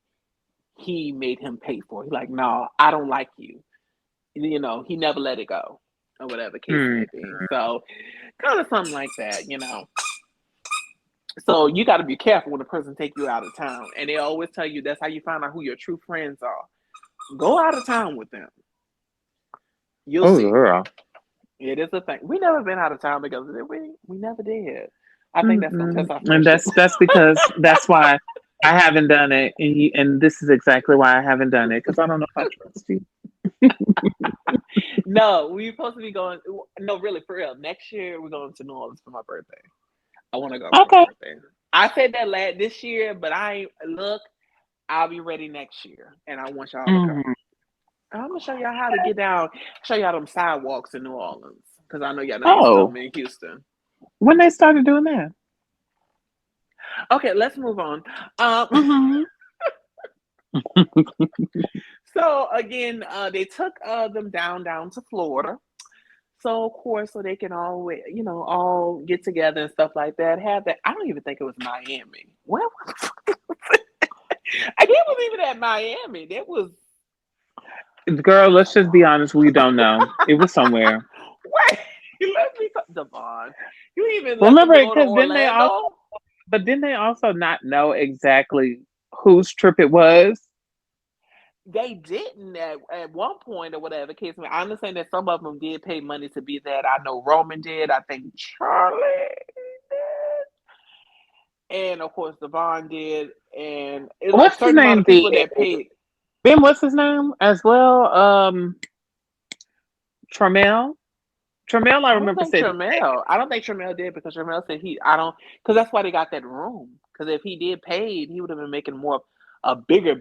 Speaker 1: he made him pay for it. He's like, no, I don't like you. You know, he never let it go, or whatever the case
Speaker 2: Mm.
Speaker 1: may be. So, kind of something like that, you know. So you got to be careful when a person take you out of town, and they always tell you that's how you find out who your true friends are. Go out of town with them. You'll
Speaker 2: Oh,
Speaker 1: see.
Speaker 2: girl.
Speaker 1: It is a thing. We never been out of town because of it. We never did. I think that's gonna
Speaker 2: Mm-mm.
Speaker 1: test our
Speaker 2: And
Speaker 1: friendship.
Speaker 2: that's because that's why I haven't done it, and this is exactly why I haven't done it because I don't know if I trust you.
Speaker 1: No, we supposed to be going. No, really, for real. Next year we're going to New Orleans for my birthday. I want to go for my
Speaker 2: Okay.
Speaker 1: birthday. I said that this year, but I ain't look. I'll be ready next year, and I want y'all to come.
Speaker 2: Hmm.
Speaker 1: I'm gonna show y'all how to get down. Show y'all them sidewalks in New Orleans because I know y'all not used to
Speaker 2: Oh,
Speaker 1: them in Houston.
Speaker 2: when they started doing that.
Speaker 1: Okay, let's move on. Um,
Speaker 2: Hmm.
Speaker 1: so again, they took them down to Florida. So of course, so they can all all get together and stuff like that. Have that. I don't even think it was Miami. Well, I think it was even at Miami. That was
Speaker 2: Girl, let's just be honest. We don't know. It was somewhere.
Speaker 1: wait. Let me Devon. You even let them
Speaker 2: Remember,
Speaker 1: go to
Speaker 2: because then they also,
Speaker 1: Orlando?
Speaker 2: but didn't they also not know exactly whose trip it was?
Speaker 1: They didn't at one point or whatever case. I understand that some of them did pay money to be there. I know Roman did. I think Charlie did, and of course Devon did, and it's like
Speaker 2: What's his
Speaker 1: certain amount
Speaker 2: name?
Speaker 1: of people that paid.
Speaker 2: Ben, what's his name as well? Tramel. Tramel, I
Speaker 1: I don't
Speaker 2: remember
Speaker 1: think
Speaker 2: said he paid.
Speaker 1: Tramel. I don't think Tramel did because Tramel said he. I don't because that's why they got that room. Because if he did paid, he would have been making more a bigger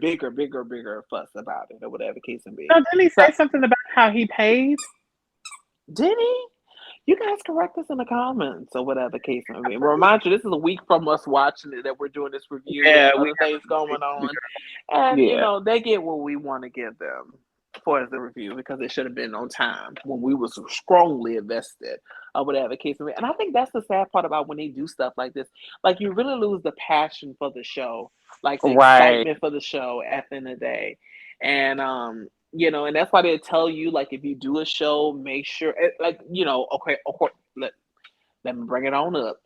Speaker 1: fuss about it or whatever case may be.
Speaker 2: No, didn't he
Speaker 1: So
Speaker 2: say something about how he paid?
Speaker 1: did he? You guys correct us in the comments or whatever case may be. Remind you, this is a week from us watching it that we're doing this review. We
Speaker 2: Yeah,
Speaker 1: have
Speaker 2: we
Speaker 1: other things going
Speaker 2: got
Speaker 1: on, and
Speaker 2: yeah.
Speaker 1: they get what we want to give them for the review because it should have been on time when we was strongly invested or whatever case may be. And I think that's the sad part about when they do stuff like this. Like you really lose the passion for the show, like the
Speaker 2: Right.
Speaker 1: excitement for the show at the end of the day, and and that's why they tell you like if you do a show, make sure like okay, of course, let me bring it on up.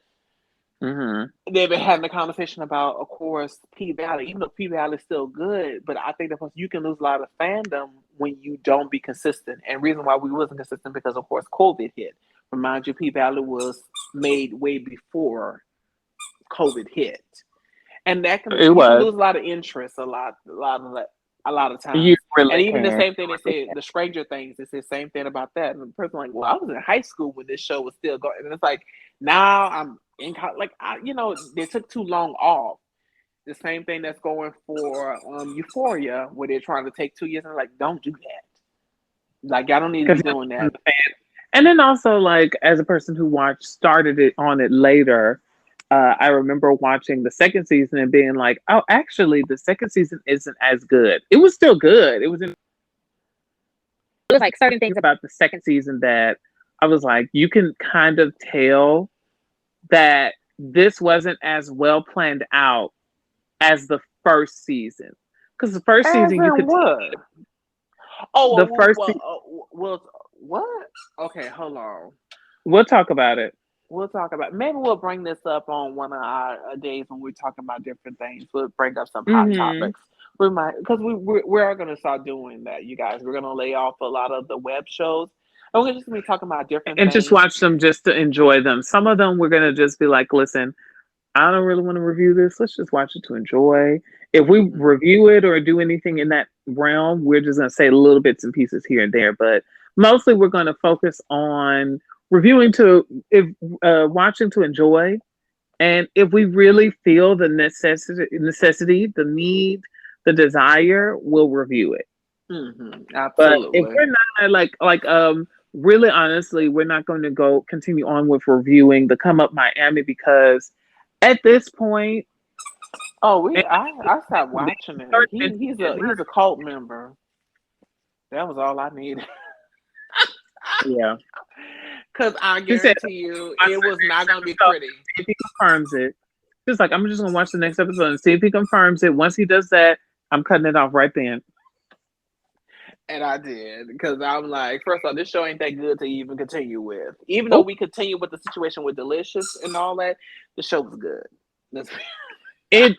Speaker 2: Hmm.
Speaker 1: They've been having a conversation about, of course, P Valley. Even though P Valley is still good, but I think that you can lose a lot of fandom when you don't be consistent. And reason why we wasn't consistent because, of course, COVID hit. Remind you, P Valley was made way before COVID hit, and that can
Speaker 2: It
Speaker 1: you can
Speaker 2: was.
Speaker 1: lose a lot of interest, a lot of
Speaker 2: You
Speaker 1: times. And
Speaker 2: really
Speaker 1: even the
Speaker 2: can.
Speaker 1: same thing they say, the Stranger Things, they say the same thing about that. And the person like, well, I was in high school when this show was still going, and it's like now I'm in like they took too long off. The same thing that's going for Euphoria, where they're trying to take 2 years, and like, don't do that. Like, y'all don't need to be
Speaker 2: Because
Speaker 1: doing that.
Speaker 2: and then also like as a person who watched started it on it later, I remember watching the second season and being like, oh, actually, the second season isn't as good. It was still good. It was like certain things about the second season that I was like, you can kind of tell that this wasn't as well planned out as the first season. Because the first
Speaker 1: As
Speaker 2: season, you
Speaker 1: in
Speaker 2: could tell
Speaker 1: what? Oh,
Speaker 2: the first season,
Speaker 1: what? Okay, hold on.
Speaker 2: we'll talk about it.
Speaker 1: We'll talk about maybe we'll bring this up on one of our days when we're talking about different things. We'll bring up some hot
Speaker 2: Hmm.
Speaker 1: topics We might, because we are going to start doing that, you guys. We're going to lay off a lot of the web shows. And we're just going to be talking about different
Speaker 2: And just
Speaker 1: things.
Speaker 2: watch them just to enjoy them. Some of them we're gonna just be like, listen, I don't really want to review this. Let's just watch it to enjoy. If we
Speaker 1: Hmm.
Speaker 2: review it or do anything in that realm, we're just gonna say little bits and pieces here and there. But mostly we're gonna focus on reviewing to if watching to enjoy. And if we really feel the necessity, the need, the desire, we'll review it. But if
Speaker 1: Absolutely.
Speaker 2: we're not really honestly, we're not going to go continue on with reviewing the Come Up Miami because at this point,
Speaker 1: Oh,
Speaker 2: and
Speaker 1: I stopped watching it.
Speaker 2: start mentioning it,
Speaker 1: He's a cult member. That was all I needed.
Speaker 2: yeah.
Speaker 1: Cause I
Speaker 2: She said,
Speaker 1: guarantee you,
Speaker 2: watch
Speaker 1: it was
Speaker 2: the
Speaker 1: not
Speaker 2: next
Speaker 1: gonna be
Speaker 2: episode
Speaker 1: pretty.
Speaker 2: and see if he confirms it. She's like, I'm just gonna watch the next episode and see if he confirms it. Once he does that, I'm cutting it off right then.
Speaker 1: And I did, because I'm like, first off, this show ain't that good to even continue with. Even though
Speaker 2: Oh,
Speaker 1: we continue with the situation with Delicious and all that, the show was good. That's-
Speaker 2: it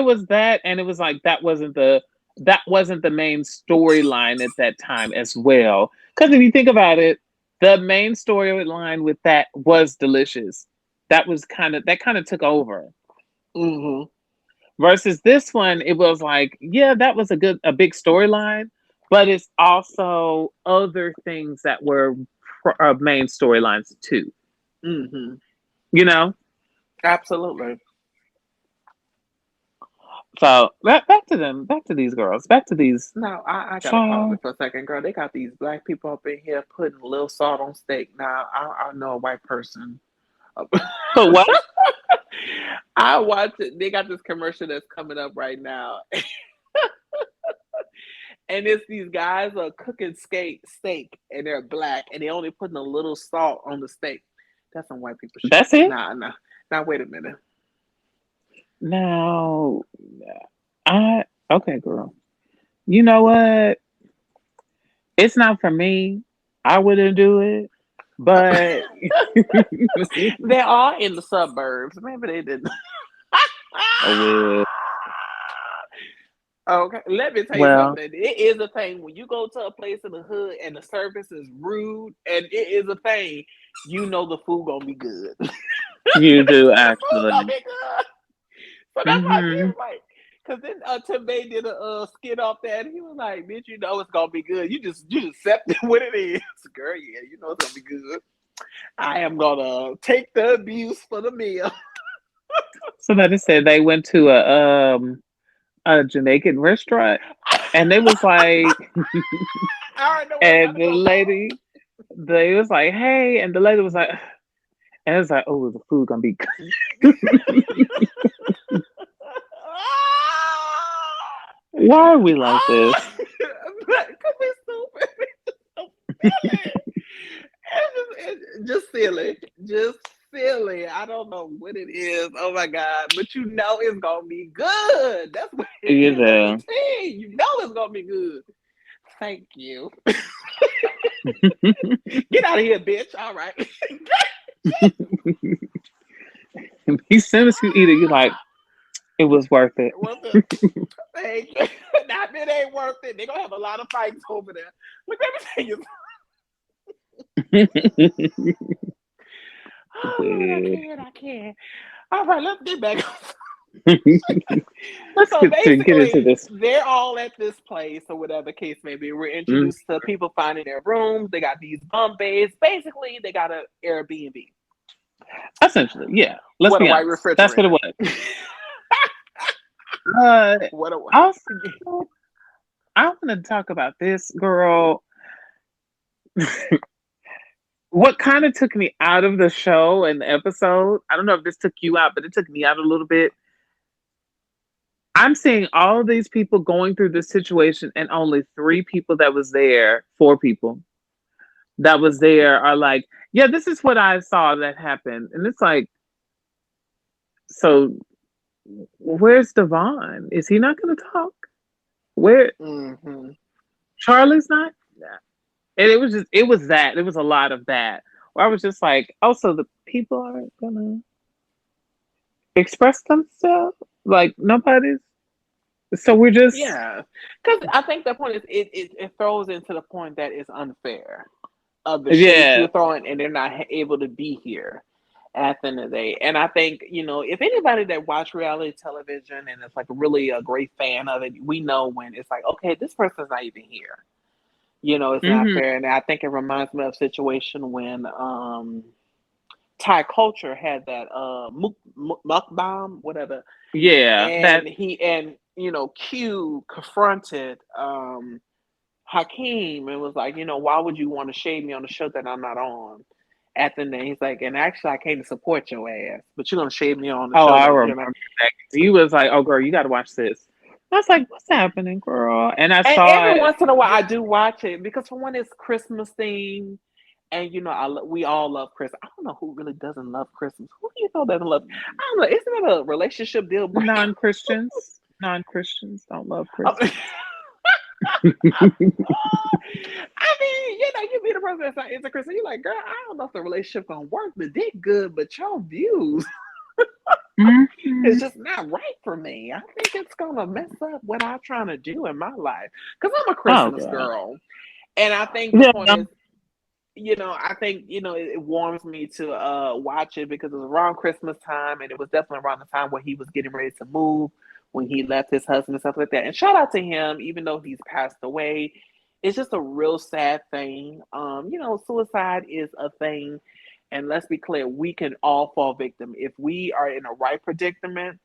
Speaker 2: was that, and it was like that wasn't the main storyline at that time as well. Because if you think about it, the main storyline with that was Delicious. That kind of took over.
Speaker 1: Mhm.
Speaker 2: Versus this one, it was like, yeah, that was a big storyline, but it's also other things that were main storylines too.
Speaker 1: Mhm.
Speaker 2: You know.
Speaker 1: Absolutely.
Speaker 2: So back to them, back to these girls, back to these
Speaker 1: No, I gotta pause
Speaker 2: child.
Speaker 1: it for a second, girl. They got these black people up in here putting a little salt on steak. Now I know a white person.
Speaker 2: But what?
Speaker 1: I watch it. They got this commercial that's coming up right now, and it's these guys are cooking steak, and they're black, and they only putting a little salt on the steak. That's some white people shit.
Speaker 2: That's it.
Speaker 1: Nah, nah. Now wait a minute.
Speaker 2: Now, I okay, girl. You know what? It's not for me. I wouldn't do it, but
Speaker 1: They are in the suburbs. Maybe they didn't.
Speaker 2: oh well.
Speaker 1: Okay, let me tell you
Speaker 2: Well,
Speaker 1: something. It is a thing when you go to a place in the hood and the service is rude, and it is a thing. You know the food gonna be good. The
Speaker 2: you do
Speaker 1: food gonna
Speaker 2: actually.
Speaker 1: be good. So that's why she
Speaker 2: Hmm.
Speaker 1: was like, because then Tim Bay did a skit off that, and he was like, "Bitch, you know it's gonna be good. You just accept it what it is, girl. Yeah, you know it's gonna be good. I am gonna take the abuse for the meal."
Speaker 2: Somebody said they went to a Jamaican restaurant, and they was like,
Speaker 1: I already know where it's about
Speaker 2: and
Speaker 1: to
Speaker 2: the
Speaker 1: go, girl.
Speaker 2: lady, they was like, hey, and the lady was like, and it was like, oh, the food gonna be good. Why are we like this?
Speaker 1: Because it's stupid. It's so silly. Just silly. Just silly. I don't know what it is. Oh my God. But you know it's going to be good. That's what it
Speaker 2: You
Speaker 1: is. That's the
Speaker 2: know.
Speaker 1: thing. You know it's going to be good. Thank you. Get out of here, bitch. All right.
Speaker 2: As soon as you eat it, you're like, it was worth it.
Speaker 1: Worth it. Thank you. Not that it ain't worth it. They're going to have a lot of fights over there. Look, let me tell you. Oh, Lord, I
Speaker 2: Well,
Speaker 1: can't. I can't. All right, let's get back.
Speaker 2: let's
Speaker 1: So
Speaker 2: get into
Speaker 1: basically,
Speaker 2: this.
Speaker 1: they're all at this place or whatever case may be. We're
Speaker 2: Mm,
Speaker 1: introduced to people finding their rooms. They got these bunk beds. Basically, they got an Airbnb.
Speaker 2: essentially, yeah. Let's
Speaker 1: What a
Speaker 2: be
Speaker 1: white
Speaker 2: honest. That's what it
Speaker 1: refrigerator.
Speaker 2: was. Uh,
Speaker 1: What a
Speaker 2: also, I want to talk about this girl. What kind of took me out of the show and the episode, I don't know if this took you out, but it took me out a little bit. I'm seeing all of these people going through this situation, and only three people that was there, four people that was there are like, yeah, this is what I saw that happened. And it's like, so where's Devon? Is he not going to talk? Where
Speaker 1: Mm-hmm.
Speaker 2: Charlie's not? Yeah. And it was a lot of that. Where I was just like, oh, so the people aren't going to express themselves? Like, nobody's. So we're just
Speaker 1: Yeah, because I think the point is it throws into the point that it's unfair of the shade
Speaker 2: yeah.
Speaker 1: you're throwing, and they're not able to be here at the end of the day. And I think if anybody that watch reality television and is like really a great fan of it, we know when it's like, okay, this person's not even here. It's not
Speaker 2: Hmm.
Speaker 1: fair. And I think it reminds me of a situation when Thai culture had that mukbang, whatever,
Speaker 2: Yeah.
Speaker 1: and
Speaker 2: That.
Speaker 1: Q confronted Hakeem and was like, why would you want to shade me on the show that I'm not on? At the end, he's like, and actually, I came to support your ass, but you're gonna shade me on the
Speaker 2: Oh,
Speaker 1: show
Speaker 2: I
Speaker 1: that
Speaker 2: remember that. He was like, "Oh, girl, you got to watch this." I was like, "What's happening, girl?" And I
Speaker 1: And
Speaker 2: saw
Speaker 1: every
Speaker 2: it.
Speaker 1: once in a while, I do watch it because for one, it's Christmas theme, and we all love Christmas. I don't know who really doesn't love Christmas. Who do you know doesn't love? I don't know. Isn't it a relationship deal breaker?
Speaker 2: Non-Christians don't love Christmas.
Speaker 1: I mean, you be the person that's not into Christmas. You're like, girl, I don't know if the relationship gonna work. The dick good, but your views is
Speaker 2: Hmm.
Speaker 1: just not right for me. I think it's gonna mess up what I'm trying to do in my life. Cause I'm a
Speaker 2: Oh
Speaker 1: Christmas
Speaker 2: God.
Speaker 1: girl, and I think the
Speaker 2: Yeah.
Speaker 1: point is, I think it warms me to watch it because it was around Christmas time, and it was definitely around the time where he was getting ready to move when he left his husband and stuff like that. And shout out to him, even though he's passed away. It's just a real sad thing. Suicide is a thing, and let's be clear, we can all fall victim if we are in a right predicament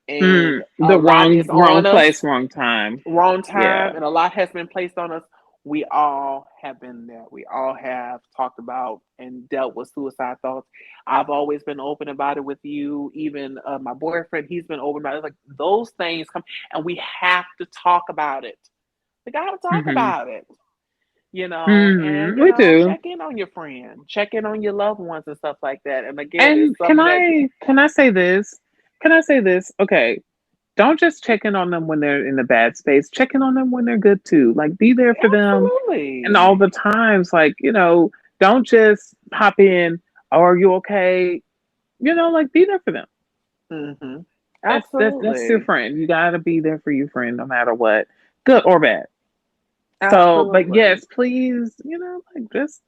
Speaker 1: and a
Speaker 2: The
Speaker 1: lot
Speaker 2: wrong
Speaker 1: is
Speaker 2: wrong
Speaker 1: on us,
Speaker 2: place, wrong time.
Speaker 1: wrong
Speaker 2: Yeah.
Speaker 1: time, and a lot has been placed on us. We all have been there. We all have talked about and dealt with suicide thoughts. I've always been open about it with you. Even my boyfriend, he's been open about it. Like those things come, and we have to talk about it. We got to talk
Speaker 2: Hmm.
Speaker 1: about it. And
Speaker 2: We do.
Speaker 1: check in on your friend, check in on your loved ones and stuff like that. And again,
Speaker 2: And
Speaker 1: it's something that
Speaker 2: can I say this? Can I say this? Okay. Don't just check in on them when they're in a bad space. Check in on them when they're good too. Like be there for them and
Speaker 1: absolutely,
Speaker 2: all the times. Like, don't just pop in, oh, are you okay? Like be there for them.
Speaker 1: hmm
Speaker 2: That's your
Speaker 1: absolutely,
Speaker 2: friend. You gotta be there for your friend no matter what, good or bad. So, but
Speaker 1: absolutely.
Speaker 2: yes, please, like just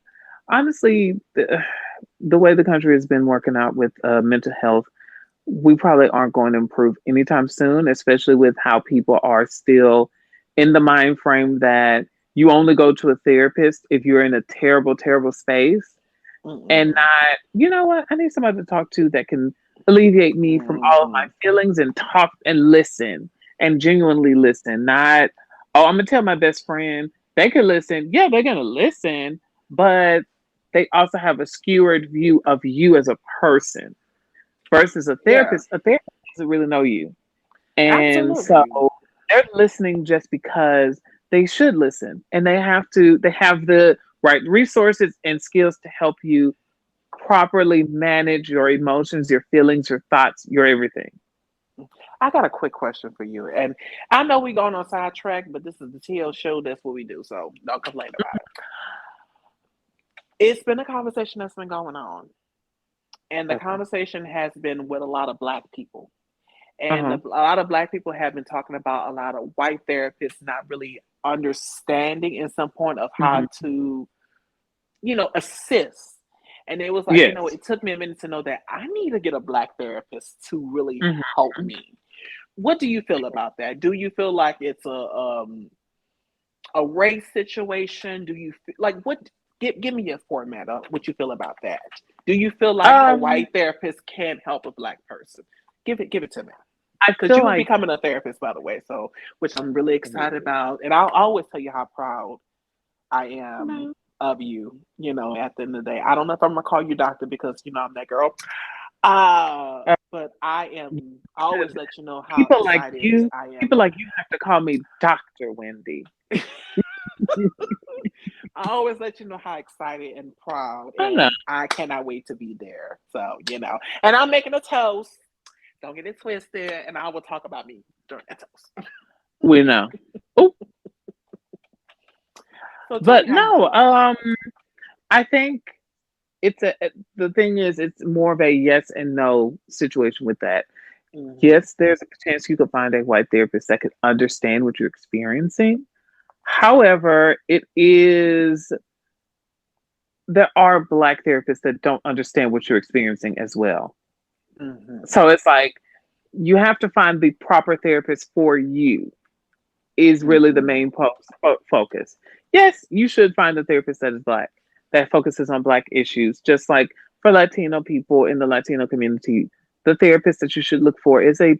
Speaker 2: honestly, the way the country has been working out with mental health, we probably aren't going to improve anytime soon, especially with how people are still in the mind frame that you only go to a therapist if you're in a terrible, terrible space and
Speaker 1: Mm-mm.
Speaker 2: not, you know what, I need somebody to talk to that can alleviate me from all of my
Speaker 1: Hmm.
Speaker 2: feelings and talk and listen and genuinely listen. Not, oh, I'm going to tell my best friend. They can listen. Yeah, they're going to listen, but they also have a skewered view of you as a person versus a
Speaker 1: Yeah,
Speaker 2: therapist. A therapist doesn't really know you. And so
Speaker 1: absolutely.
Speaker 2: they're listening just because they should listen and they have the right resources and skills to help you properly manage your emotions, your feelings, your thoughts, your everything.
Speaker 1: I got a quick question for you, and I know we going on sidetrack, but this is the TL show. That's what we do, so don't complain about it. It's been a conversation that's been going on, and the
Speaker 2: Okay.
Speaker 1: conversation has been with a lot of Black people, and
Speaker 2: Uh-huh.
Speaker 1: a lot of Black people have been talking about a lot of white therapists not really understanding in some point of how
Speaker 2: Hmm.
Speaker 1: to assist. And it was like,
Speaker 2: Yes.
Speaker 1: it took me a minute to know that I need to get a Black therapist to really
Speaker 2: Hmm.
Speaker 1: help me. What do you feel about that? Do you feel like it's a race situation? Do you like what? Give me your format of what you feel about that. Do you feel like a
Speaker 2: Um,
Speaker 1: white therapist can help a Black person? Give it to me.
Speaker 2: I
Speaker 1: Because
Speaker 2: feel
Speaker 1: you will be
Speaker 2: like
Speaker 1: becoming a therapist, by the way. So, which I'm really excited about, and I'll always tell you how proud I am
Speaker 2: no.
Speaker 1: of you. At the end of the day, I don't know if I'm gonna call you doctor because I'm that girl. But I am. I always let you know how
Speaker 2: People like
Speaker 1: excited
Speaker 2: you,
Speaker 1: I
Speaker 2: people
Speaker 1: am.
Speaker 2: like you have to call me Dr. Wendy.
Speaker 1: I always let you know how excited and proud,
Speaker 2: I know.
Speaker 1: and I cannot wait to be there. So. And I'm making a toast. Don't get it twisted, and I will talk about me during that toast.
Speaker 2: We know. Ooh,
Speaker 1: So tell
Speaker 2: but
Speaker 1: me how you
Speaker 2: no,
Speaker 1: feel about that.
Speaker 2: I think the thing is it's more of a yes and no situation with that.
Speaker 1: Hmm.
Speaker 2: Yes, there's a chance you could find a white therapist that could understand what you're experiencing. However, there are black therapists that don't understand what you're experiencing as well.
Speaker 1: Hmm.
Speaker 2: So it's like you have to find the proper therapist for you is really the
Speaker 1: Hmm.
Speaker 2: main focus. Yes, you should find a therapist that is black, that focuses on black issues. Just like for Latino people in the Latino community, the therapist that you should look for is a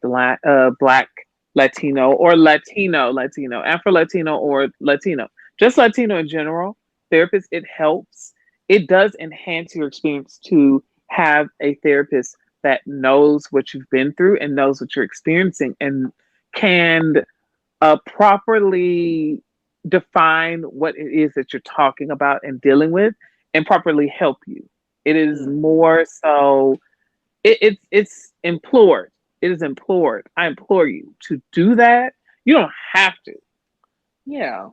Speaker 2: black Latino or Latino, Afro Latino or Latino, just Latino in general. Therapist, it helps. It does enhance your experience to have a therapist that knows what you've been through and knows what you're experiencing and can properly define what it is that you're talking about and dealing with and properly help you. It is
Speaker 1: Hmm.
Speaker 2: more so it's implored. It is implored. I implore you to do that. You don't have to.
Speaker 1: Yeah.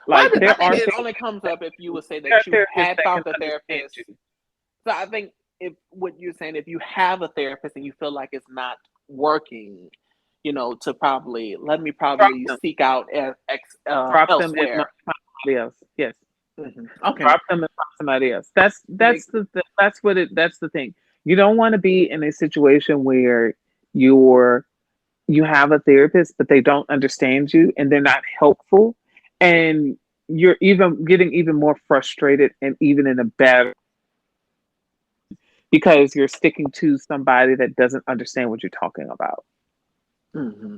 Speaker 1: Well,
Speaker 2: Like
Speaker 1: I think it only comes up if you would say
Speaker 2: there are
Speaker 1: that you
Speaker 2: therapists
Speaker 1: had
Speaker 2: that can
Speaker 1: found a
Speaker 2: understand
Speaker 1: therapist.
Speaker 2: you.
Speaker 1: So I think if what you're saying, if you have a therapist and you feel like it's not working, to probably let me
Speaker 2: Drop
Speaker 1: probably
Speaker 2: them.
Speaker 1: seek out
Speaker 2: Drop them and
Speaker 1: elsewhere.
Speaker 2: find somebody else. Yes.
Speaker 1: Okay.
Speaker 2: Drop them and find somebody else.
Speaker 1: Make
Speaker 2: That's the thing. You don't want to be in a situation where you're you have a therapist but they don't understand you and they're not helpful and you're even getting even more frustrated and even in a bad because you're sticking to somebody that doesn't understand what you're talking about.
Speaker 1: hmm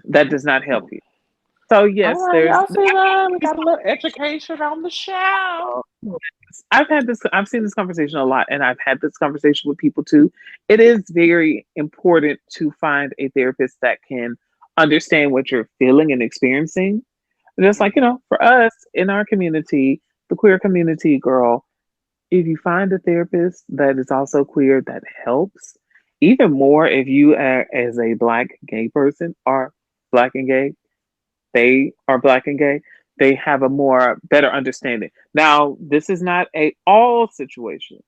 Speaker 2: That does not help you. So
Speaker 1: All
Speaker 2: yes,
Speaker 1: right,
Speaker 2: there's
Speaker 1: y'all see that? We got a little education on the show.
Speaker 2: I've seen this conversation a lot and I've had this conversation with people too. It is very important to find a therapist that can understand what you're feeling and experiencing. Just like,
Speaker 1: Hmm.
Speaker 2: for us in our community, the queer community, girl, if you find a therapist that is also queer, that helps. Even more if you are, as a black gay person, are black and gay, they are black and gay, they have a more better understanding. Now, this is not a all situation.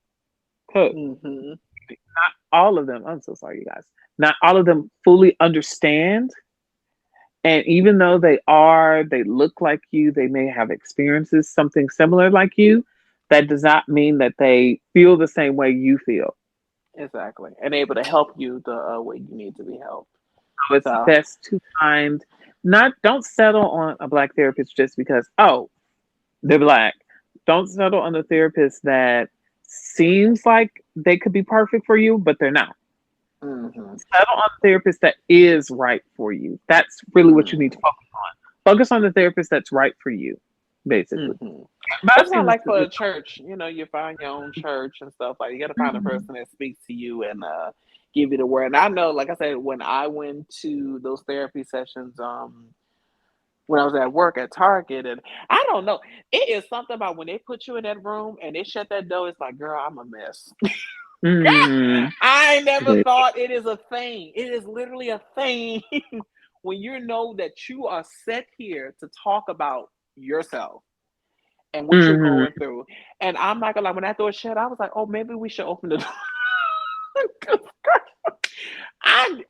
Speaker 2: 'Cause
Speaker 1: Hmm.
Speaker 2: all of them, I'm so sorry, you guys. Not all of them fully understand. And even though they look like you, they may have experiences something similar like you, that does not mean that they feel the same way you feel.
Speaker 1: Exactly, and able to help you the way you need to be helped.
Speaker 2: So it's
Speaker 1: So.
Speaker 2: best to find not don't settle on a black therapist just because, oh, they're black. Don't settle on a therapist that seems like they could be perfect for you, but they're not.
Speaker 1: Hmm.
Speaker 2: Settle on a therapist that is right for you. That's really what you need to
Speaker 1: Hmm.
Speaker 2: focus on. Focus on the therapist that's right for you, basically.
Speaker 1: Hmm.
Speaker 2: But I've
Speaker 1: That's kind
Speaker 2: seen
Speaker 1: of
Speaker 2: this.
Speaker 1: like for a church. You find your own church and stuff. Like you got to find a
Speaker 2: Mhm.
Speaker 1: person that speaks to you and give you the word. And I know, like I said, when I went to those therapy sessions, when I was at work at Target, and I don't know, it is something about when they put you in that room and they shut that door. It's like, girl, I'm a mess.
Speaker 2: Mhm.
Speaker 1: I never thought it is a thing. It is literally a thing when you know that you are set here to talk about yourself and what you're
Speaker 2: Mhm.
Speaker 1: going through. And I'm not gonna lie, when that door shut, I was like, oh, maybe we should open the door.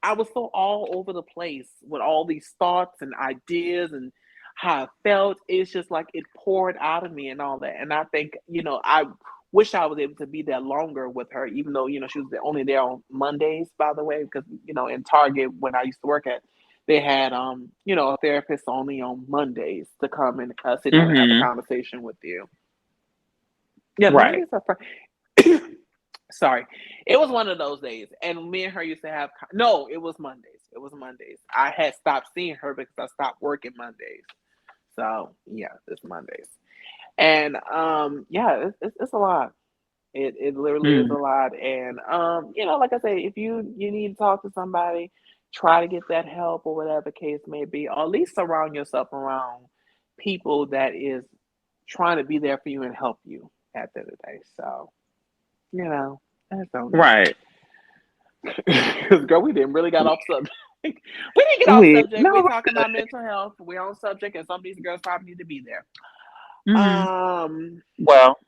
Speaker 1: I was so all over the place with all these thoughts and ideas and how I felt. It's just like it poured out of me and all that. And I think, I wish I was able to be there longer with her, even though, she was only there on Mondays, by the way, because, in Target when I used to work at, they had, a therapist only on Mondays to come and sit down and have a
Speaker 2: Mhm.
Speaker 1: conversation with you. Yeah,
Speaker 2: Right.
Speaker 1: Mondays are sorry, it was one of those days, and me and her used to have. No, it was Mondays. It was Mondays. I had stopped seeing her because I stopped working Mondays. So yeah, it's Mondays, and yeah, it's a lot. It literally is a
Speaker 2: Mhm.
Speaker 1: lot, and like I say, if you need to talk to somebody, try to get that help or whatever the case may be, or at least surround yourself around people that is trying to be there for you and help you at the end of the day. So that's on it.
Speaker 2: Right.
Speaker 1: Because girl, we didn't really got off subject. We didn't get off
Speaker 2: We
Speaker 1: subject.
Speaker 2: no,
Speaker 1: We're
Speaker 2: we're
Speaker 1: talking
Speaker 2: good.
Speaker 1: about mental health. We're on subject, and some of these girls probably need to be there.
Speaker 2: Mhm.
Speaker 1: Um,
Speaker 2: Well,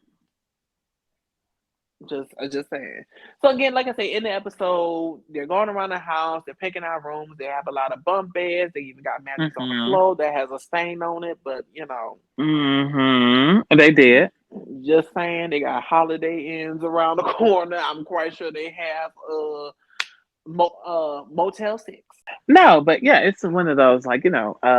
Speaker 1: Just saying. So again, like I say, in the episode, they're going around the house, they're picking out rooms. They have a lot of bunk beds. They even got mattress on the
Speaker 2: Mm-hmm.
Speaker 1: floor that has a stain on it. But
Speaker 2: Mm-hmm. They did.
Speaker 1: just saying, they got Holiday Inns around the corner. I'm quite sure they have Motel 6.
Speaker 2: No, but yeah, it's one of those like they had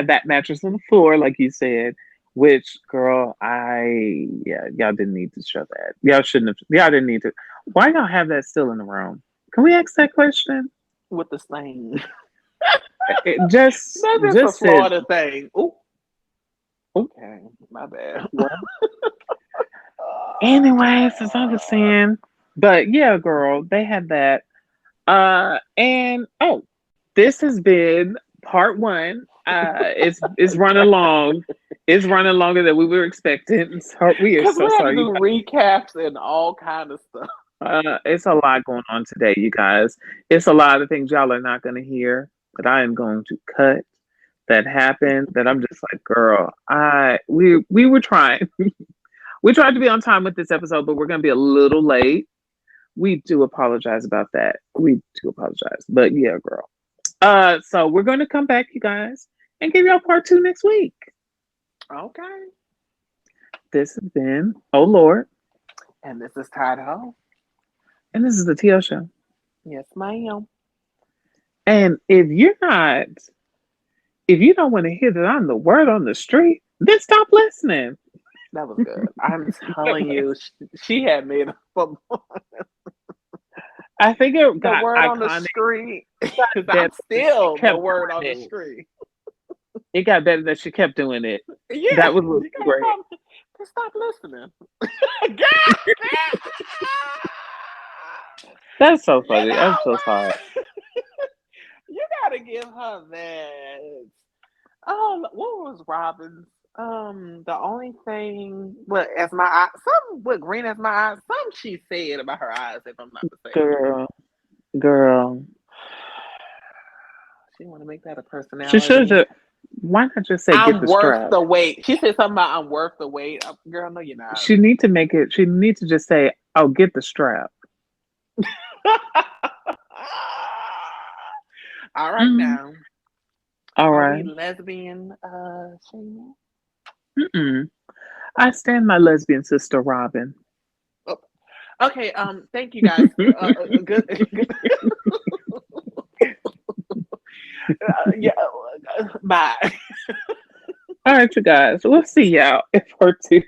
Speaker 2: that mattress on the floor, like you said. Which girl, y'all didn't need to show that. Y'all shouldn't have. Y'all didn't need to. Why y'all have that still in the room? Can we ask that question?
Speaker 1: With the stain.
Speaker 2: It just,
Speaker 1: Maybe it's a
Speaker 2: just said.
Speaker 1: Florida thing. Ooh,
Speaker 2: Oh,
Speaker 1: okay, my bad.
Speaker 2: well. Anyways, as I was saying, but yeah, girl, they had that. And this has been part one. It's running long. It's running longer than we were expecting. So we are
Speaker 1: Because
Speaker 2: so
Speaker 1: we had to
Speaker 2: sorry.
Speaker 1: do recaps and all kind of stuff.
Speaker 2: It's a lot going on today, you guys. It's a lot of things y'all are not going to hear, but I am going to cut that happened. That I'm just like, girl, we were trying. We tried to be on time with this episode, but we're going to be a little late. We do apologize about that. We do apologize. But yeah, girl. So we're going to come back, you guys, and give y'all part two next week.
Speaker 1: Okay.
Speaker 2: This has been Oh Lord,
Speaker 1: And this is Tide Ho.
Speaker 2: and this is the TL Show.
Speaker 1: Yes, ma'am.
Speaker 2: And if you don't want to hear that I'm the word on the street, then stop listening.
Speaker 1: That was good. I'm telling you, she had made
Speaker 2: I think it
Speaker 1: the
Speaker 2: got
Speaker 1: word on the
Speaker 2: iconic.
Speaker 1: street.
Speaker 2: Better
Speaker 1: I'm still
Speaker 2: she
Speaker 1: the
Speaker 2: kept
Speaker 1: word on the
Speaker 2: doing it.
Speaker 1: street.
Speaker 2: It got better that she kept doing it.
Speaker 1: Yeah,
Speaker 2: That was
Speaker 1: you gotta
Speaker 2: great.
Speaker 1: stop listening. Girl,
Speaker 2: That's so
Speaker 1: you
Speaker 2: funny. I'm
Speaker 1: know
Speaker 2: so sorry.
Speaker 1: what? You gotta give her that. Oh, what was Robin's? The only thing, what as my eye, something with green as my eyes, something she said about her eyes, if I'm not mistaken.
Speaker 2: Girl.
Speaker 1: She want to make that a
Speaker 2: She should
Speaker 1: personality.
Speaker 2: have. Why not just say get
Speaker 1: I'm
Speaker 2: the
Speaker 1: worth
Speaker 2: strap?
Speaker 1: the wait. She said something about I'm worth the wait. Girl, no, you're not.
Speaker 2: She need to make it. She need to just say, "Oh, get the strap."
Speaker 1: All right,
Speaker 2: Mm,
Speaker 1: now.
Speaker 2: all
Speaker 1: Are we
Speaker 2: right.
Speaker 1: lesbian shaming?
Speaker 2: Mm-mm. I stand my lesbian sister, Robin.
Speaker 1: Oh, okay. Thank you guys. Good. Good. Yeah. Bye.
Speaker 2: All right, you guys. We'll see y'all in part two.